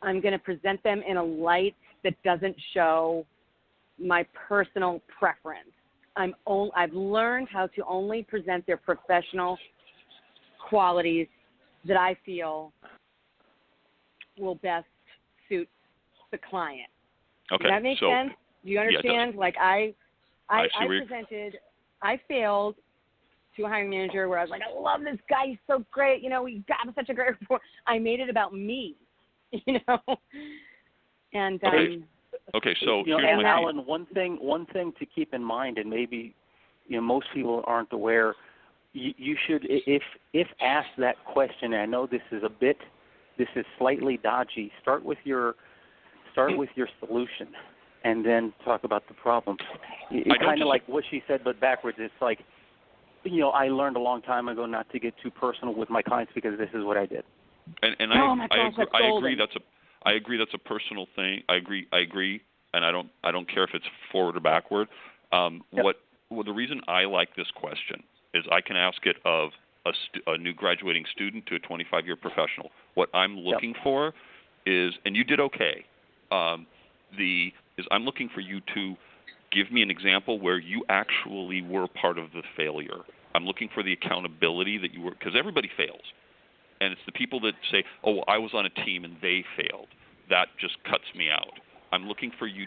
I'm going to present them in a light that doesn't show my personal preference. I've learned how to only present their professional qualities that I feel will best suit the client. Okay. Does that make sense? Do you understand? Yeah, I failed to a hiring manager where I was like, I love this guy. He's so great. We got such a great report. I made it about me, And okay. So and Alan, one thing to keep in mind, and maybe most people aren't aware, you should, if asked that question, and I know this is slightly dodgy, start with your solution and then talk about the problem. It's kind of like what she said, but backwards. It's like, I learned a long time ago not to get too personal with my clients because this is what I did. And I agree that's a personal thing. I agree, and I don't care if it's forward or backward. The reason I like this question is I can ask it of a new graduating student to a 25-year professional. What I'm looking for is, and you did okay, is I'm looking for you to give me an example where you actually were part of the failure. I'm looking for the accountability that you were, because everybody fails. And it's the people that say, oh, well, I was on a team and they failed. That just cuts me out. I'm looking for you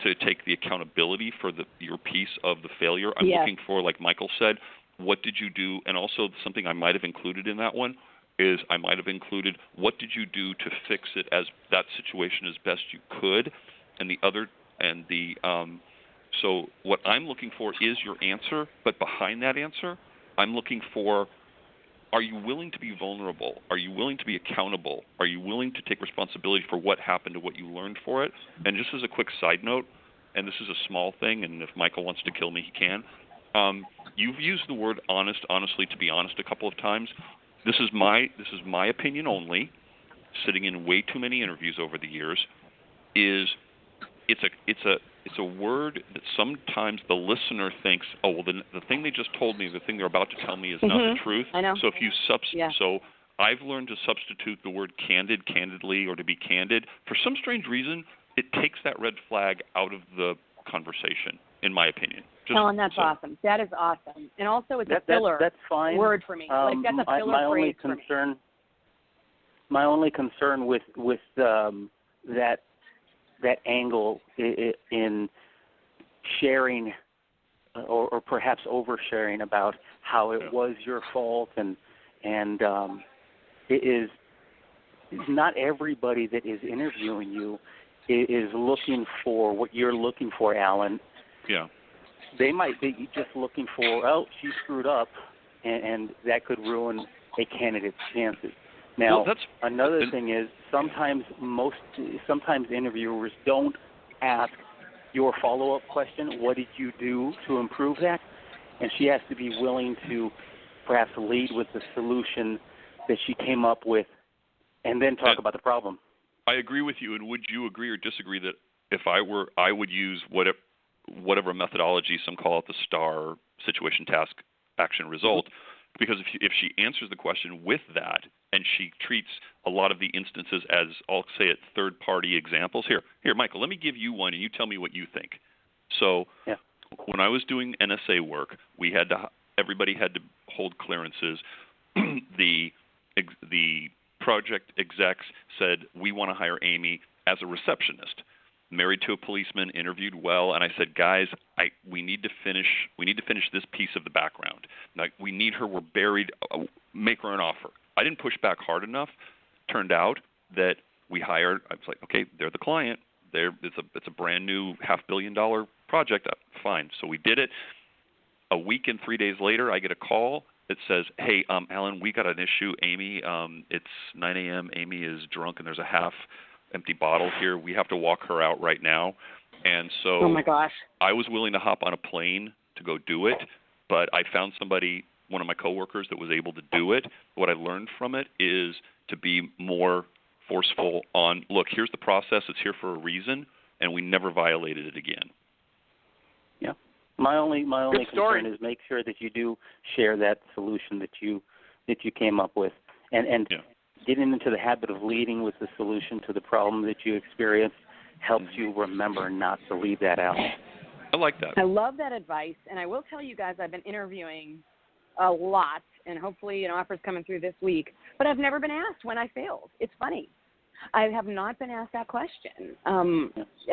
to take the accountability for your piece of the failure. I'm looking for, like Michael said, what did you do? And also something I might have included in that one is I might have included what did you do to fix it as that situation as best you could. So what I'm looking for is your answer, but behind that answer, I'm looking for, are you willing to be vulnerable? Are you willing to be accountable? Are you willing to take responsibility for what happened and what you learned for it? And just as a quick side note, and this is a small thing, and if Michael wants to kill me, he can. You've used the word honestly, to be honest, a couple of times. This is my opinion only, sitting in way too many interviews over the years, it's a word that sometimes the listener thinks, oh, well, the thing they just told me, the thing they're about to tell me is not the truth. I know. So if you so I've learned to substitute the word candid, candidly, or to be candid. For some strange reason, it takes that red flag out of the conversation, in my opinion. Helen, that's awesome. That is awesome. And also it's a filler that's fine. word for me. That's a filler phrase for me. My only concern with that angle in sharing or perhaps oversharing about how it was your fault and it is not everybody that is interviewing you is looking for what you're looking for, Alan. Yeah. They might be just looking for, oh, she screwed up, and that could ruin a candidate's chances. Now, another thing is sometimes interviewers don't ask your follow-up question, what did you do to improve that? And she has to be willing to perhaps lead with the solution that she came up with and then talk about the problem. I agree with you, and would you agree or disagree that if I would use whatever methodology, some call it the STAR, situation, task, action, result, because if she answers the question with that and she treats a lot of the instances as, I'll say it, third-party examples. Here, Michael, let me give you one and you tell me what you think. So when I was doing NSA work, everybody had to hold clearances. The project execs said, we want to hire Amy as a receptionist. Married to a policeman, interviewed well, and I said, guys, we need to finish this piece of the background. Like, we need her. We're buried. Make her an offer. I didn't push back hard enough. Turned out that we hired. I was like, okay, they're the client. It's a brand new $500 million project. Fine. So we did it. A week and 3 days later, I get a call. It says, hey, Alan, we got an issue. Amy, it's 9 a.m. Amy is drunk, and there's a half-empty bottle here. We have to walk her out right now. And so oh my gosh, I was willing to hop on a plane to go do it, but I found somebody, one of my coworkers, that was able to do it. What I learned from it is to be more forceful on, look, here's the process. It's here for a reason, and we never violated it again. Yeah. My only concern is make sure that you do share that solution that you came up with, and getting into the habit of leading with the solution to the problem that you experienced helps you remember not to leave that out. I like that. I love that advice, and I will tell you guys I've been interviewing a lot, and hopefully an offer's coming through this week, but I've never been asked when I failed. It's funny. I have not been asked that question.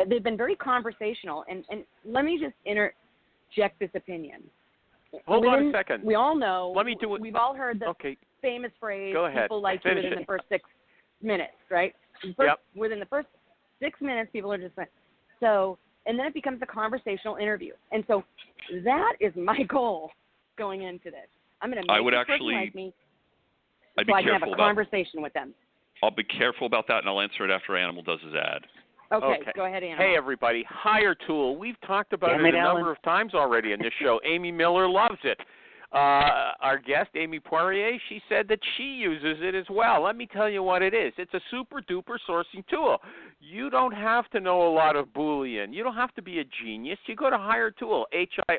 They've been very conversational, and let me just interject this opinion. Hold on a second. We all know. Let me do it. We've all heard the famous phrase, go ahead. People like you within the first 6 minutes, right? Within the first 6 minutes, people are just like, so, and then it becomes a conversational interview. And so that is my goal going into this. I'm going to I make would this person actually. like me I'd so be I can have careful a about. conversation with them. I'll be careful about that, and I'll answer it after Animal does his ad. Okay, go ahead, Animal. Hey, everybody. Hire Tool. We've talked about Damn it it, a Alan. number of times already in this show. Amy Miller loves it. Our guest, Amy Poirier, she said that she uses it as well. Let me tell you what it is. It's a super-duper sourcing tool. You don't have to know a lot of Boolean. You don't have to be a genius. You go to Hire Tool,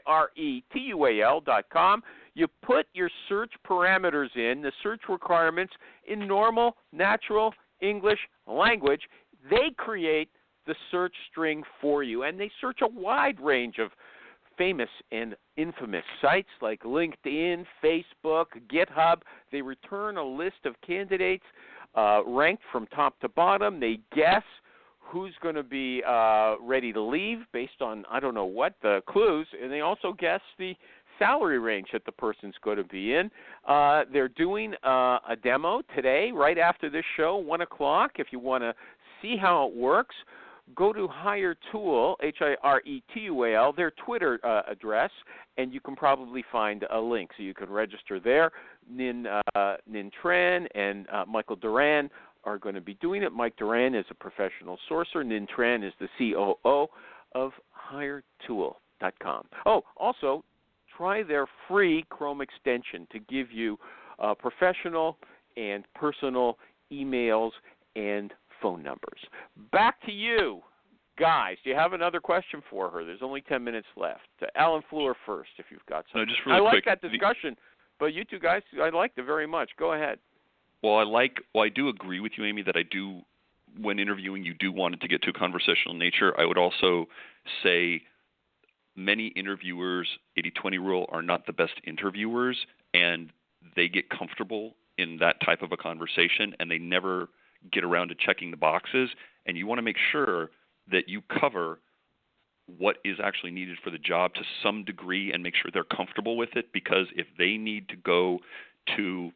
HIRETUAL.com. You put your search parameters in, the search requirements in normal, natural English language. They create the search string for you, and they search a wide range of famous and infamous sites like LinkedIn, Facebook, GitHub. They return a list of candidates ranked from top to bottom. They guess who's going to be ready to leave based on, I don't know what, the clues, and they also guess the salary range that the person's going to be in. They're doing a demo today, right after this show, 1 o'clock. If you want to see how it works, go to Hire Tool, HIRETUAL, their Twitter address, and you can probably find a link. So you can register there. Nin Tran and Michael Duran are going to be doing it. Mike Duran is a professional sourcer. Nin Tran is the COO of HireTool.com. Oh, also, try their free Chrome extension to give you professional and personal emails and phone numbers. Back to you, guys. Do you have another question for her? There's only 10 minutes left. Alan Fleur first, if you've got something. No, just really I like quick. that discussion, but you two guys, I liked it very much. Go ahead. Well, I do agree with you, Amy, that I do, when interviewing, you do want it to get to a conversational nature. I would also say many interviewers, 80-20 rule, are not the best interviewers, and they get comfortable in that type of a conversation, and they never get around to checking the boxes. And you want to make sure that you cover what is actually needed for the job to some degree and make sure they're comfortable with it, because if they need to go to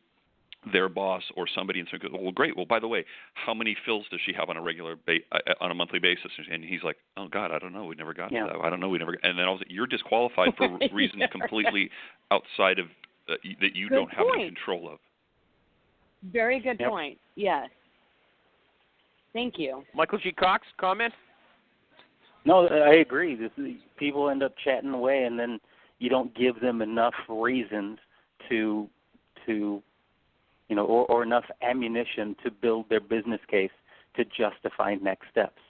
their boss or somebody and say, well, great. Well, by the way, how many fills does she have on a regular on a monthly basis? And he's like, oh God, I don't know. We never got to that. I don't know. We never. And then you're disqualified for reasons completely outside of that you Good don't have point. any control of. Very good point. Yes. Thank you. Michael G. Cox, comment? No, I agree. People end up chatting away, and then you don't give them enough reasons to or enough ammunition to build their business case to justify next steps.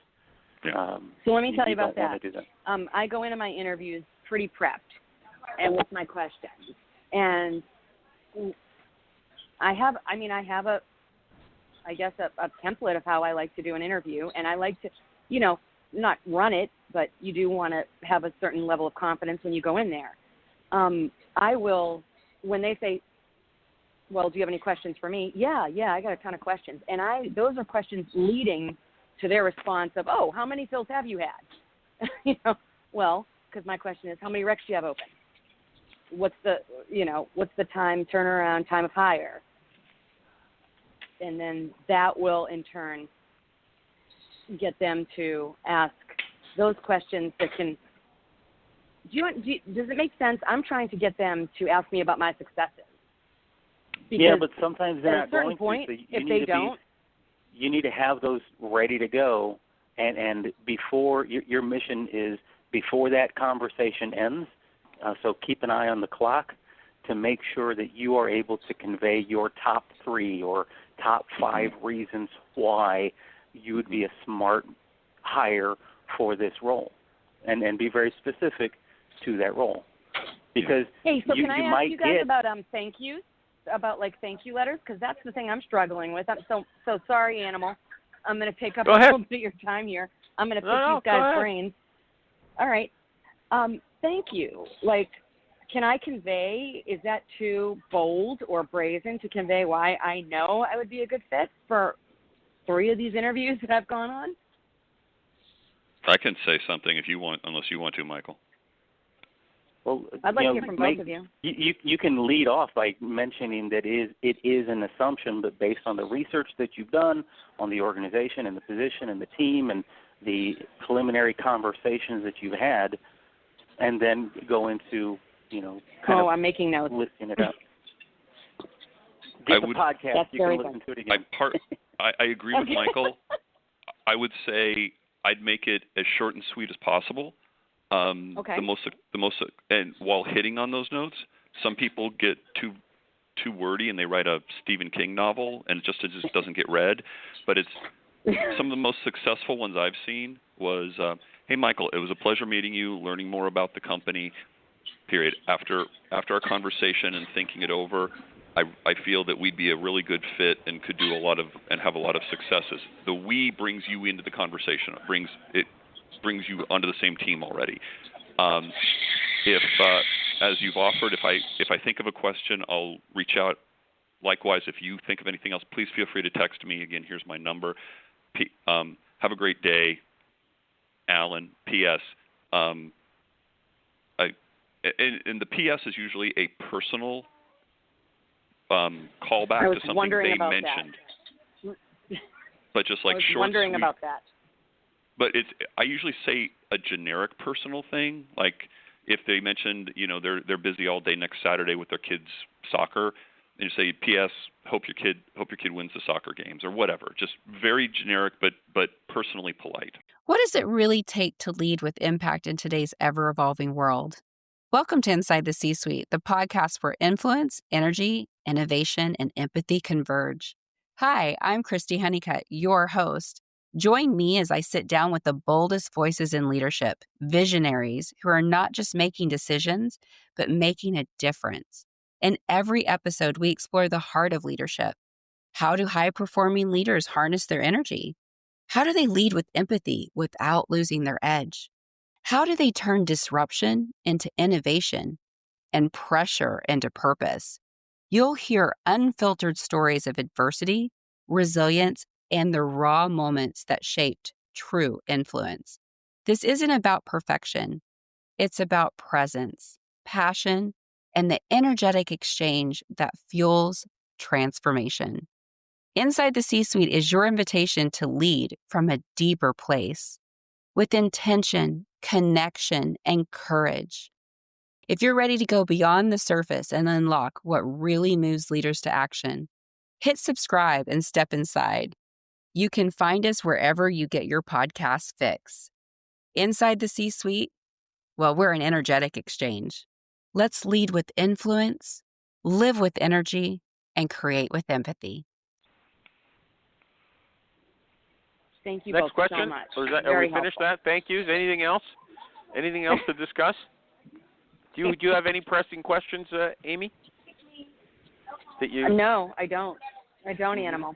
Yeah. So let me tell you about don't that. wanna do that. I go into my interviews pretty prepped and with my questions. And I have a template of how I like to do an interview, and I like to, not run it, but you do want to have a certain level of confidence when you go in there. I will, when they say, well, do you have any questions for me? Yeah, I got a ton of questions. And those are questions leading to their response of, oh, how many fills have you had? Well, because my question is, how many recs do you have open? What's the turnaround time of hire? And then that will in turn get them to ask those questions that can. Does it make sense? I'm trying to get them to ask me about my successes. Yeah, but sometimes they're at a not certain going point, to. if they don't, you need to have those ready to go, and before your mission is before that conversation ends. So keep an eye on the clock to make sure that you are able to convey your top 3 or top 5 reasons why you would be a smart hire for this role, and be very specific to that role. Because hey, so you can I ask you guys about thank yous, about like thank you letters? Because that's the thing I'm struggling with. I'm so sorry, Animal. I'm going to take up a little bit of your time here. I'm going to pick these guys' brains. All right. Thank you. Like, can I convey, is that too bold or brazen to convey why I know I would be a good fit for 3 of these interviews that I've gone on? I can say something if you want, unless you want to, Michael. Well, I'd like to hear from both of you. You can lead off by mentioning that it is an assumption, but based on the research that you've done on the organization and the position and the team and the preliminary conversations that you've had, and then go into, I'm making notes. Listing it up. Get the podcast. That's you very can listen to it again. I agree with Michael. I would say I'd make it as short and sweet as possible. Okay. The most, and while hitting on those notes, some people get too wordy and they write a Stephen King novel and it just doesn't get read. But it's some of the most successful ones I've seen was, hey Michael, it was a pleasure meeting you, learning more about the company. Period. After our conversation and thinking it over, I feel that we'd be a really good fit and could do and have a lot of successes. The we brings you into the conversation. It brings you onto the same team already. If as you've offered, if I think of a question, I'll reach out. Likewise, if you think of anything else, please feel free to text me. Again, here's my number. Have a great day, Alan. P.S. And the P.S. is usually a personal callback to something they mentioned. But just like short, wondering sweet. About that. But I usually say a generic personal thing, like if they mentioned, they're busy all day next Saturday with their kids' soccer, and you say, P.S. Hope your kid wins the soccer games or whatever. Just very generic, but personally polite. What does it really take to lead with impact in today's ever-evolving world? Welcome to Inside the C-Suite, the podcast where influence, energy, innovation, and empathy converge. Hi, I'm Christy Honeycutt, your host. Join me as I sit down with the boldest voices in leadership, visionaries who are not just making decisions, but making a difference. In every episode, we explore the heart of leadership. How do high-performing leaders harness their energy? How do they lead with empathy without losing their edge? How do they turn disruption into innovation and pressure into purpose? You'll hear unfiltered stories of adversity, resilience, and the raw moments that shaped true influence. This isn't about perfection. It's about presence, passion, and the energetic exchange that fuels transformation. Inside the C-Suite is your invitation to lead from a deeper place with intention, connection, and courage. If you're ready to go beyond the surface and unlock what really moves leaders to action, hit subscribe and step inside. You can find us wherever you get your podcast fix. Inside the C-Suite, well, we're an energetic exchange. Let's lead with influence, live with energy, and create with empathy. Thank you Next both question? so much. Are we finished that? Thank yous. Anything else? Anything else to discuss? Do you have any pressing questions, Amy? No, I don't. Animal.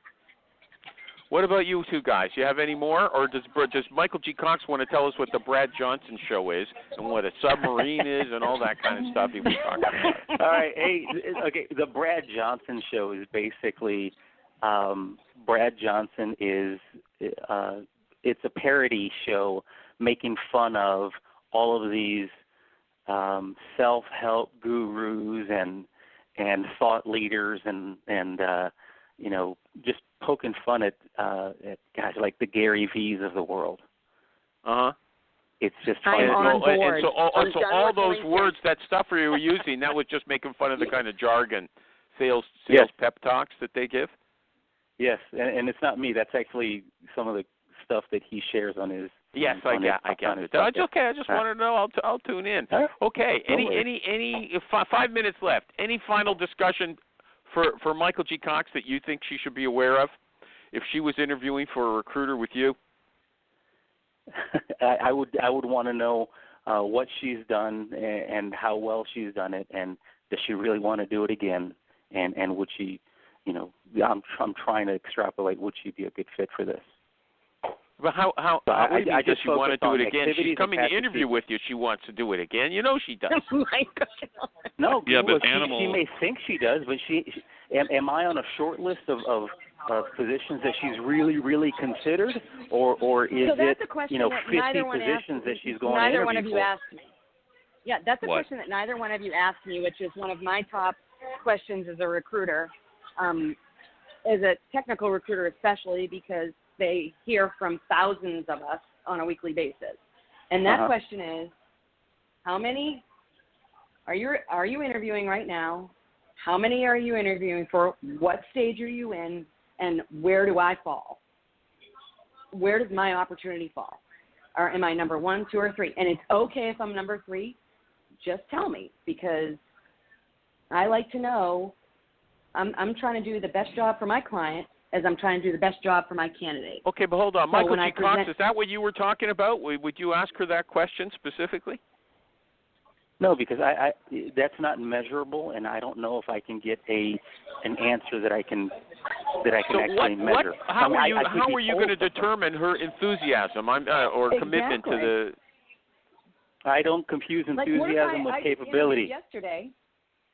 What about you two guys? You have any more, or does Michael G. Cox want to tell us what the Brad Johnson show is and what a submarine is and all that kind of stuff he was talking about? All right, okay. The Brad Johnson show is basically Brad Johnson is it's a parody show making fun of all of these self-help gurus and thought leaders and just poking fun at guys like the Gary V's of the world. It's just fun. I'm on board. And so all those words, that stuff you were using, that was just making fun of the kind of jargon, sales pep talks that they give? Yes, and it's not me. That's actually some of the stuff that he shares on his. Yes, I got it. It's okay. I just wanted to know. I'll tune in. Okay. Any 5 minutes left. Any final discussion for Michael G. Cox that you think she should be aware of if she was interviewing for a recruiter with you? I would want to know what she's done and how well she's done it, and does she really want to do it again? And would she, I'm trying to extrapolate. Would she be a good fit for this? But how does she want to do it again? She's coming to interview with you. She wants to do it again. You know she does. Oh my God. No, yeah, but she may think she does, but am I on a short list of positions that she's really, really considered, or is it 50 positions that she's going to interview for? Neither one of you asked me. Yeah, that's a question that neither one of you asked me, which is one of my top questions as a recruiter, as a technical recruiter especially, because they hear from thousands of us on a weekly basis. And that question is, how many are you interviewing right now? how many are you interviewing for, what stage are you in, and where do I fall? Where does my opportunity fall? Or am I number 1, 2, or 3? And it's okay if I'm number 3. Just tell me, because I like to know. I'm trying to do the best job for my client as I'm trying to do the best job for my candidate. Okay, but hold on. So Michael when G. Cox, is that what you were talking about? Would you ask her that question specifically? No, because I that's not measurable, and I don't know if I can get an answer that I can actually measure. How are you going to determine her enthusiasm or commitment to the? I don't confuse enthusiasm with capability.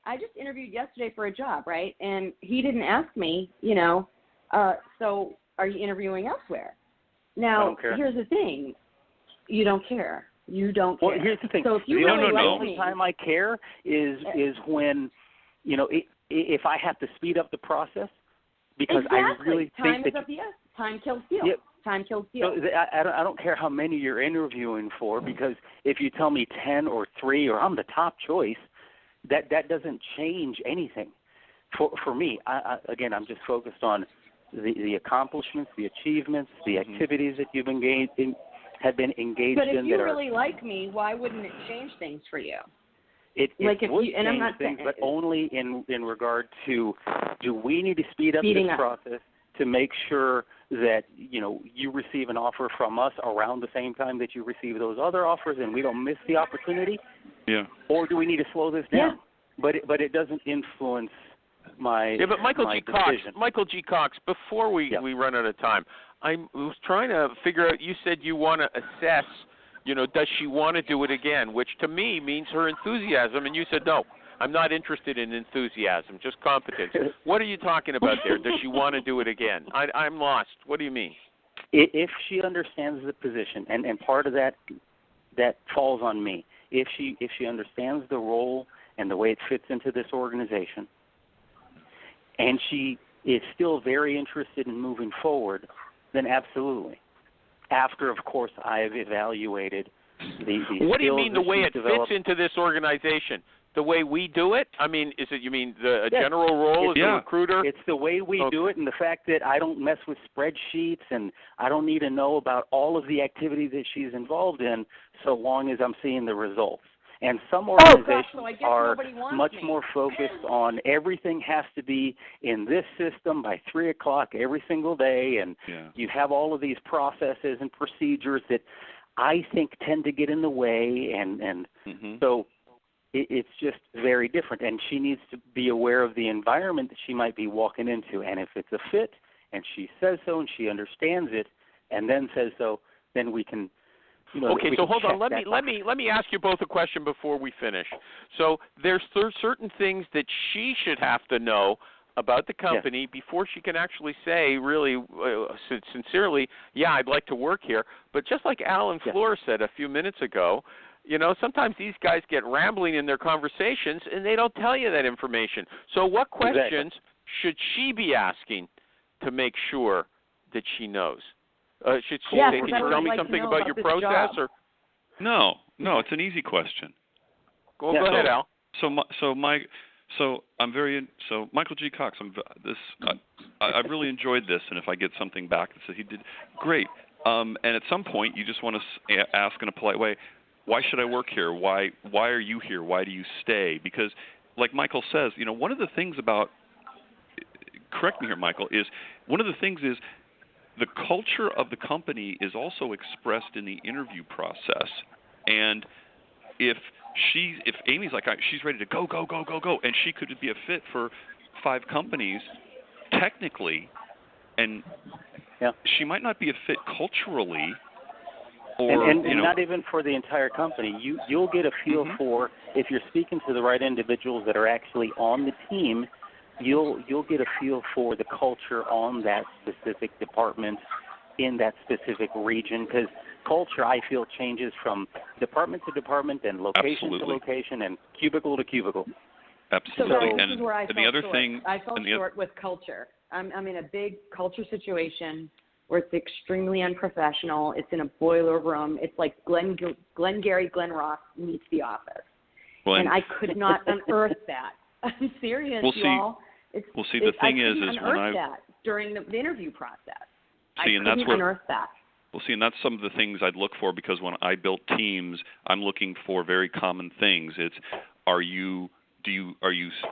I just interviewed yesterday for a job, right? And he didn't ask me, so are you interviewing elsewhere? Now, I don't care. Here's the thing. You don't care. You don't care. Well, here's the thing. So if you the really only time I care is when, if I have to speed up the process, because I really think that time kills deals. Yep. Time kills deals. So I don't care how many you're interviewing for, because if you tell me 10 or 3 or I'm the top choice, that doesn't change anything. For me, again, I'm just focused on the accomplishments, the achievements, the activities that you've have been engaged in. But if you really like me, why wouldn't it change things for you? It would change things, but only in regard to, do we need to speed up this process to make sure that you receive an offer from us around the same time that you receive those other offers, and we don't miss the opportunity? Yeah. Or do we need to slow this down? Yeah. But it doesn't influence my but Michael G. Cox. decision. Michael G. Cox. Before we run out of time, I was trying to figure out. You said you want to assess. Does she want to do it again? Which to me means her enthusiasm, and you said no. I'm not interested in enthusiasm, just competence. What are you talking about there? Does she want to do it again? I'm lost. What do you mean? If she understands the position, and part of that falls on me. If she understands the role and the way it fits into this organization, and she is still very interested in moving forward, then absolutely. After, of course, I have evaluated the What do you mean the way it developed. fits into this organization? The way we do it? I mean, you mean the general role as a recruiter? It's the way we do it, and the fact that I don't mess with spreadsheets, and I don't need to know about all of the activities that she's involved in, so long as I'm seeing the results. And some organizations are much more focused on everything has to be in this system by 3 o'clock every single day, and you have all of these processes and procedures that I think tend to get in the way, and so it's just very different. And she needs to be aware of the environment that she might be walking into, and if it's a fit, and she says so, and she understands it, and then says so, then we can. Okay, so hold on. Let me ask you both a question before we finish. So there's certain things that she should have to know about the company before she can actually say, really sincerely, I'd like to work here. But just like Alan Fleur said a few minutes ago, sometimes these guys get rambling in their conversations and they don't tell you that information. So what questions should she be asking to make sure that she knows? Should she say, can you tell me something about your process? Or No, it's an easy question. Go ahead, Al. So Michael G. Cox, I've really enjoyed this, and if I get something back that says he did great, and at some point you just want to ask in a polite way, why should I work here? Why are you here? Why do you stay? Because, like Michael says, one of the things about, correct me here, Michael, is one of the things is the culture of the company is also expressed in the interview process. And if Amy's like, she's ready to go, and she could be a fit for 5 companies technically, and she might not be a fit culturally. And not even for the entire company. You'll get a feel for, if you're speaking to the right individuals that are actually on the team, you'll get a feel for the culture on that specific department in that specific region, because culture, I feel, changes from department to department and location to location and cubicle to cubicle. Absolutely. So this is where I fell short. short with culture. I'm in a big culture situation where it's extremely unprofessional. It's in a boiler room. It's like Glenn Ross meets The Office. And I could not unearth that. I'm serious, Well, y'all. The thing is when I that during the interview process. See, and that's where unearth that. Well, see, and that's some of the things I'd look for, because when I built teams, I'm looking for very common things. It's, are you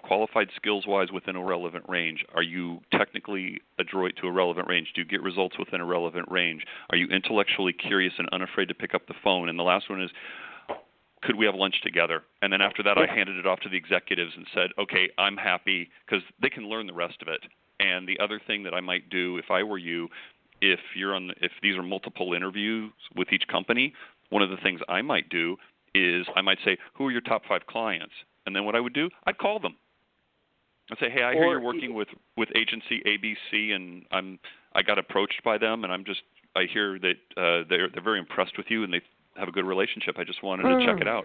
qualified skills-wise within a relevant range? Are you technically adroit to a relevant range? Do you get results within a relevant range? Are you intellectually curious and unafraid to pick up the phone? And the last one is, could we have lunch together? And then after that, I handed it off to the executives and said, okay, I'm happy, because they can learn the rest of it. And the other thing that I might do if I were you, if these are multiple interviews with each company, one of the things I might do is I might say, who are your top 5 clients? And then what I would do, I'd call them. I'd say, hey, I hear you're working with agency ABC, and I got approached by them, and I hear that they're very impressed with you and they have a good relationship. I just wanted to check it out.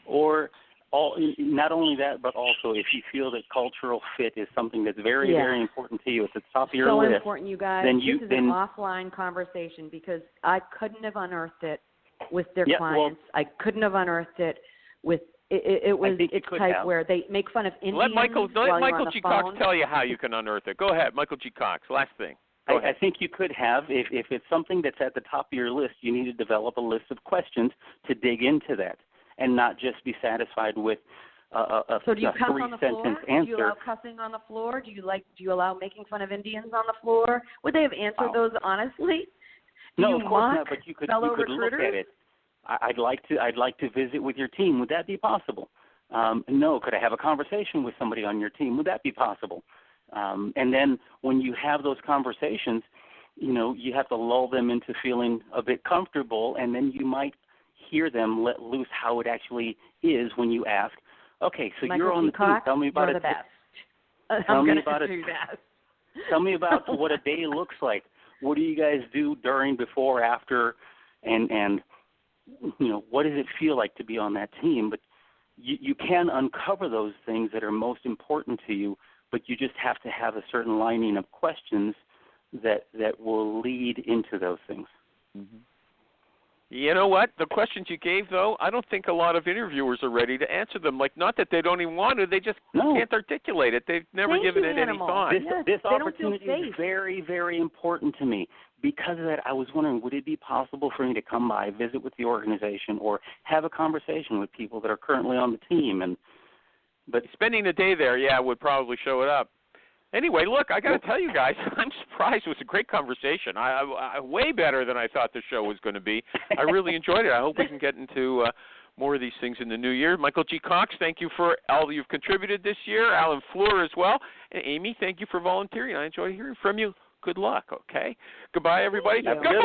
Or not only that, but also if you feel that cultural fit is something that's very, very important to you, it's at the top of your list. So important, you guys. Then this is an offline conversation, because I couldn't have unearthed it with their clients. I couldn't have unearthed it with it's type where they make fun of Indians. Let Michael G. Cox phone. tell you how you can unearth it. Go ahead, Michael G. Cox. Last thing. I think you could have, if it's something that's at the top of your list, you need to develop a list of questions to dig into that, and not just be satisfied with a 3-sentence answer. Do you allow cussing on the floor? Do you allow making fun of Indians on the floor? Would they have answered those honestly? No, of course not. But you could look at it. I'd like to visit with your team. Would that be possible? No. Could I have a conversation with somebody on your team? Would that be possible? And then when you have those conversations, you have to lull them into feeling a bit comfortable, and then you might hear them let loose how it actually is when you ask, okay, so Michael you're on the team. Tell me about it. Tell me about it. Tell me about what a day looks like. What do you guys do during, before, after, and what does it feel like to be on that team? But you can uncover those things that are most important to you, but you just have to have a certain lining of questions that will lead into those things. Mm-hmm. You know what? The questions you gave, though, I don't think a lot of interviewers are ready to answer them. Like, not that they don't even want to, they just can't articulate it. They've never given it any thought. This opportunity is very, very important to me. Because of that, I was wondering, would it be possible for me to come by, visit with the organization, or have a conversation with people that are currently on the team? But spending a day there, would probably show it up. Anyway, look, I got to tell you guys, I'm surprised. It was a great conversation. I way better than I thought the show was going to be. I really enjoyed it. I hope we can get into more of these things in the new year. Michael G. Cox, thank you for all you've contributed this year. Alan Fleur as well. And Amy, thank you for volunteering. I enjoyed hearing from you. Good luck, okay? Goodbye, everybody. Have a good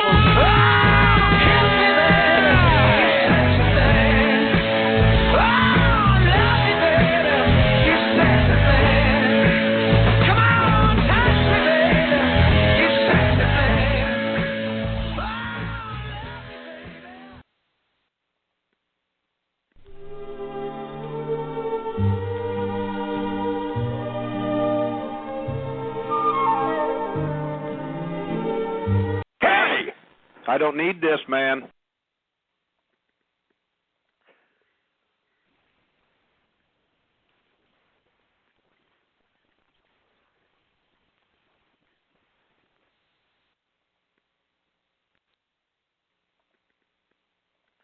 I don't need this, man.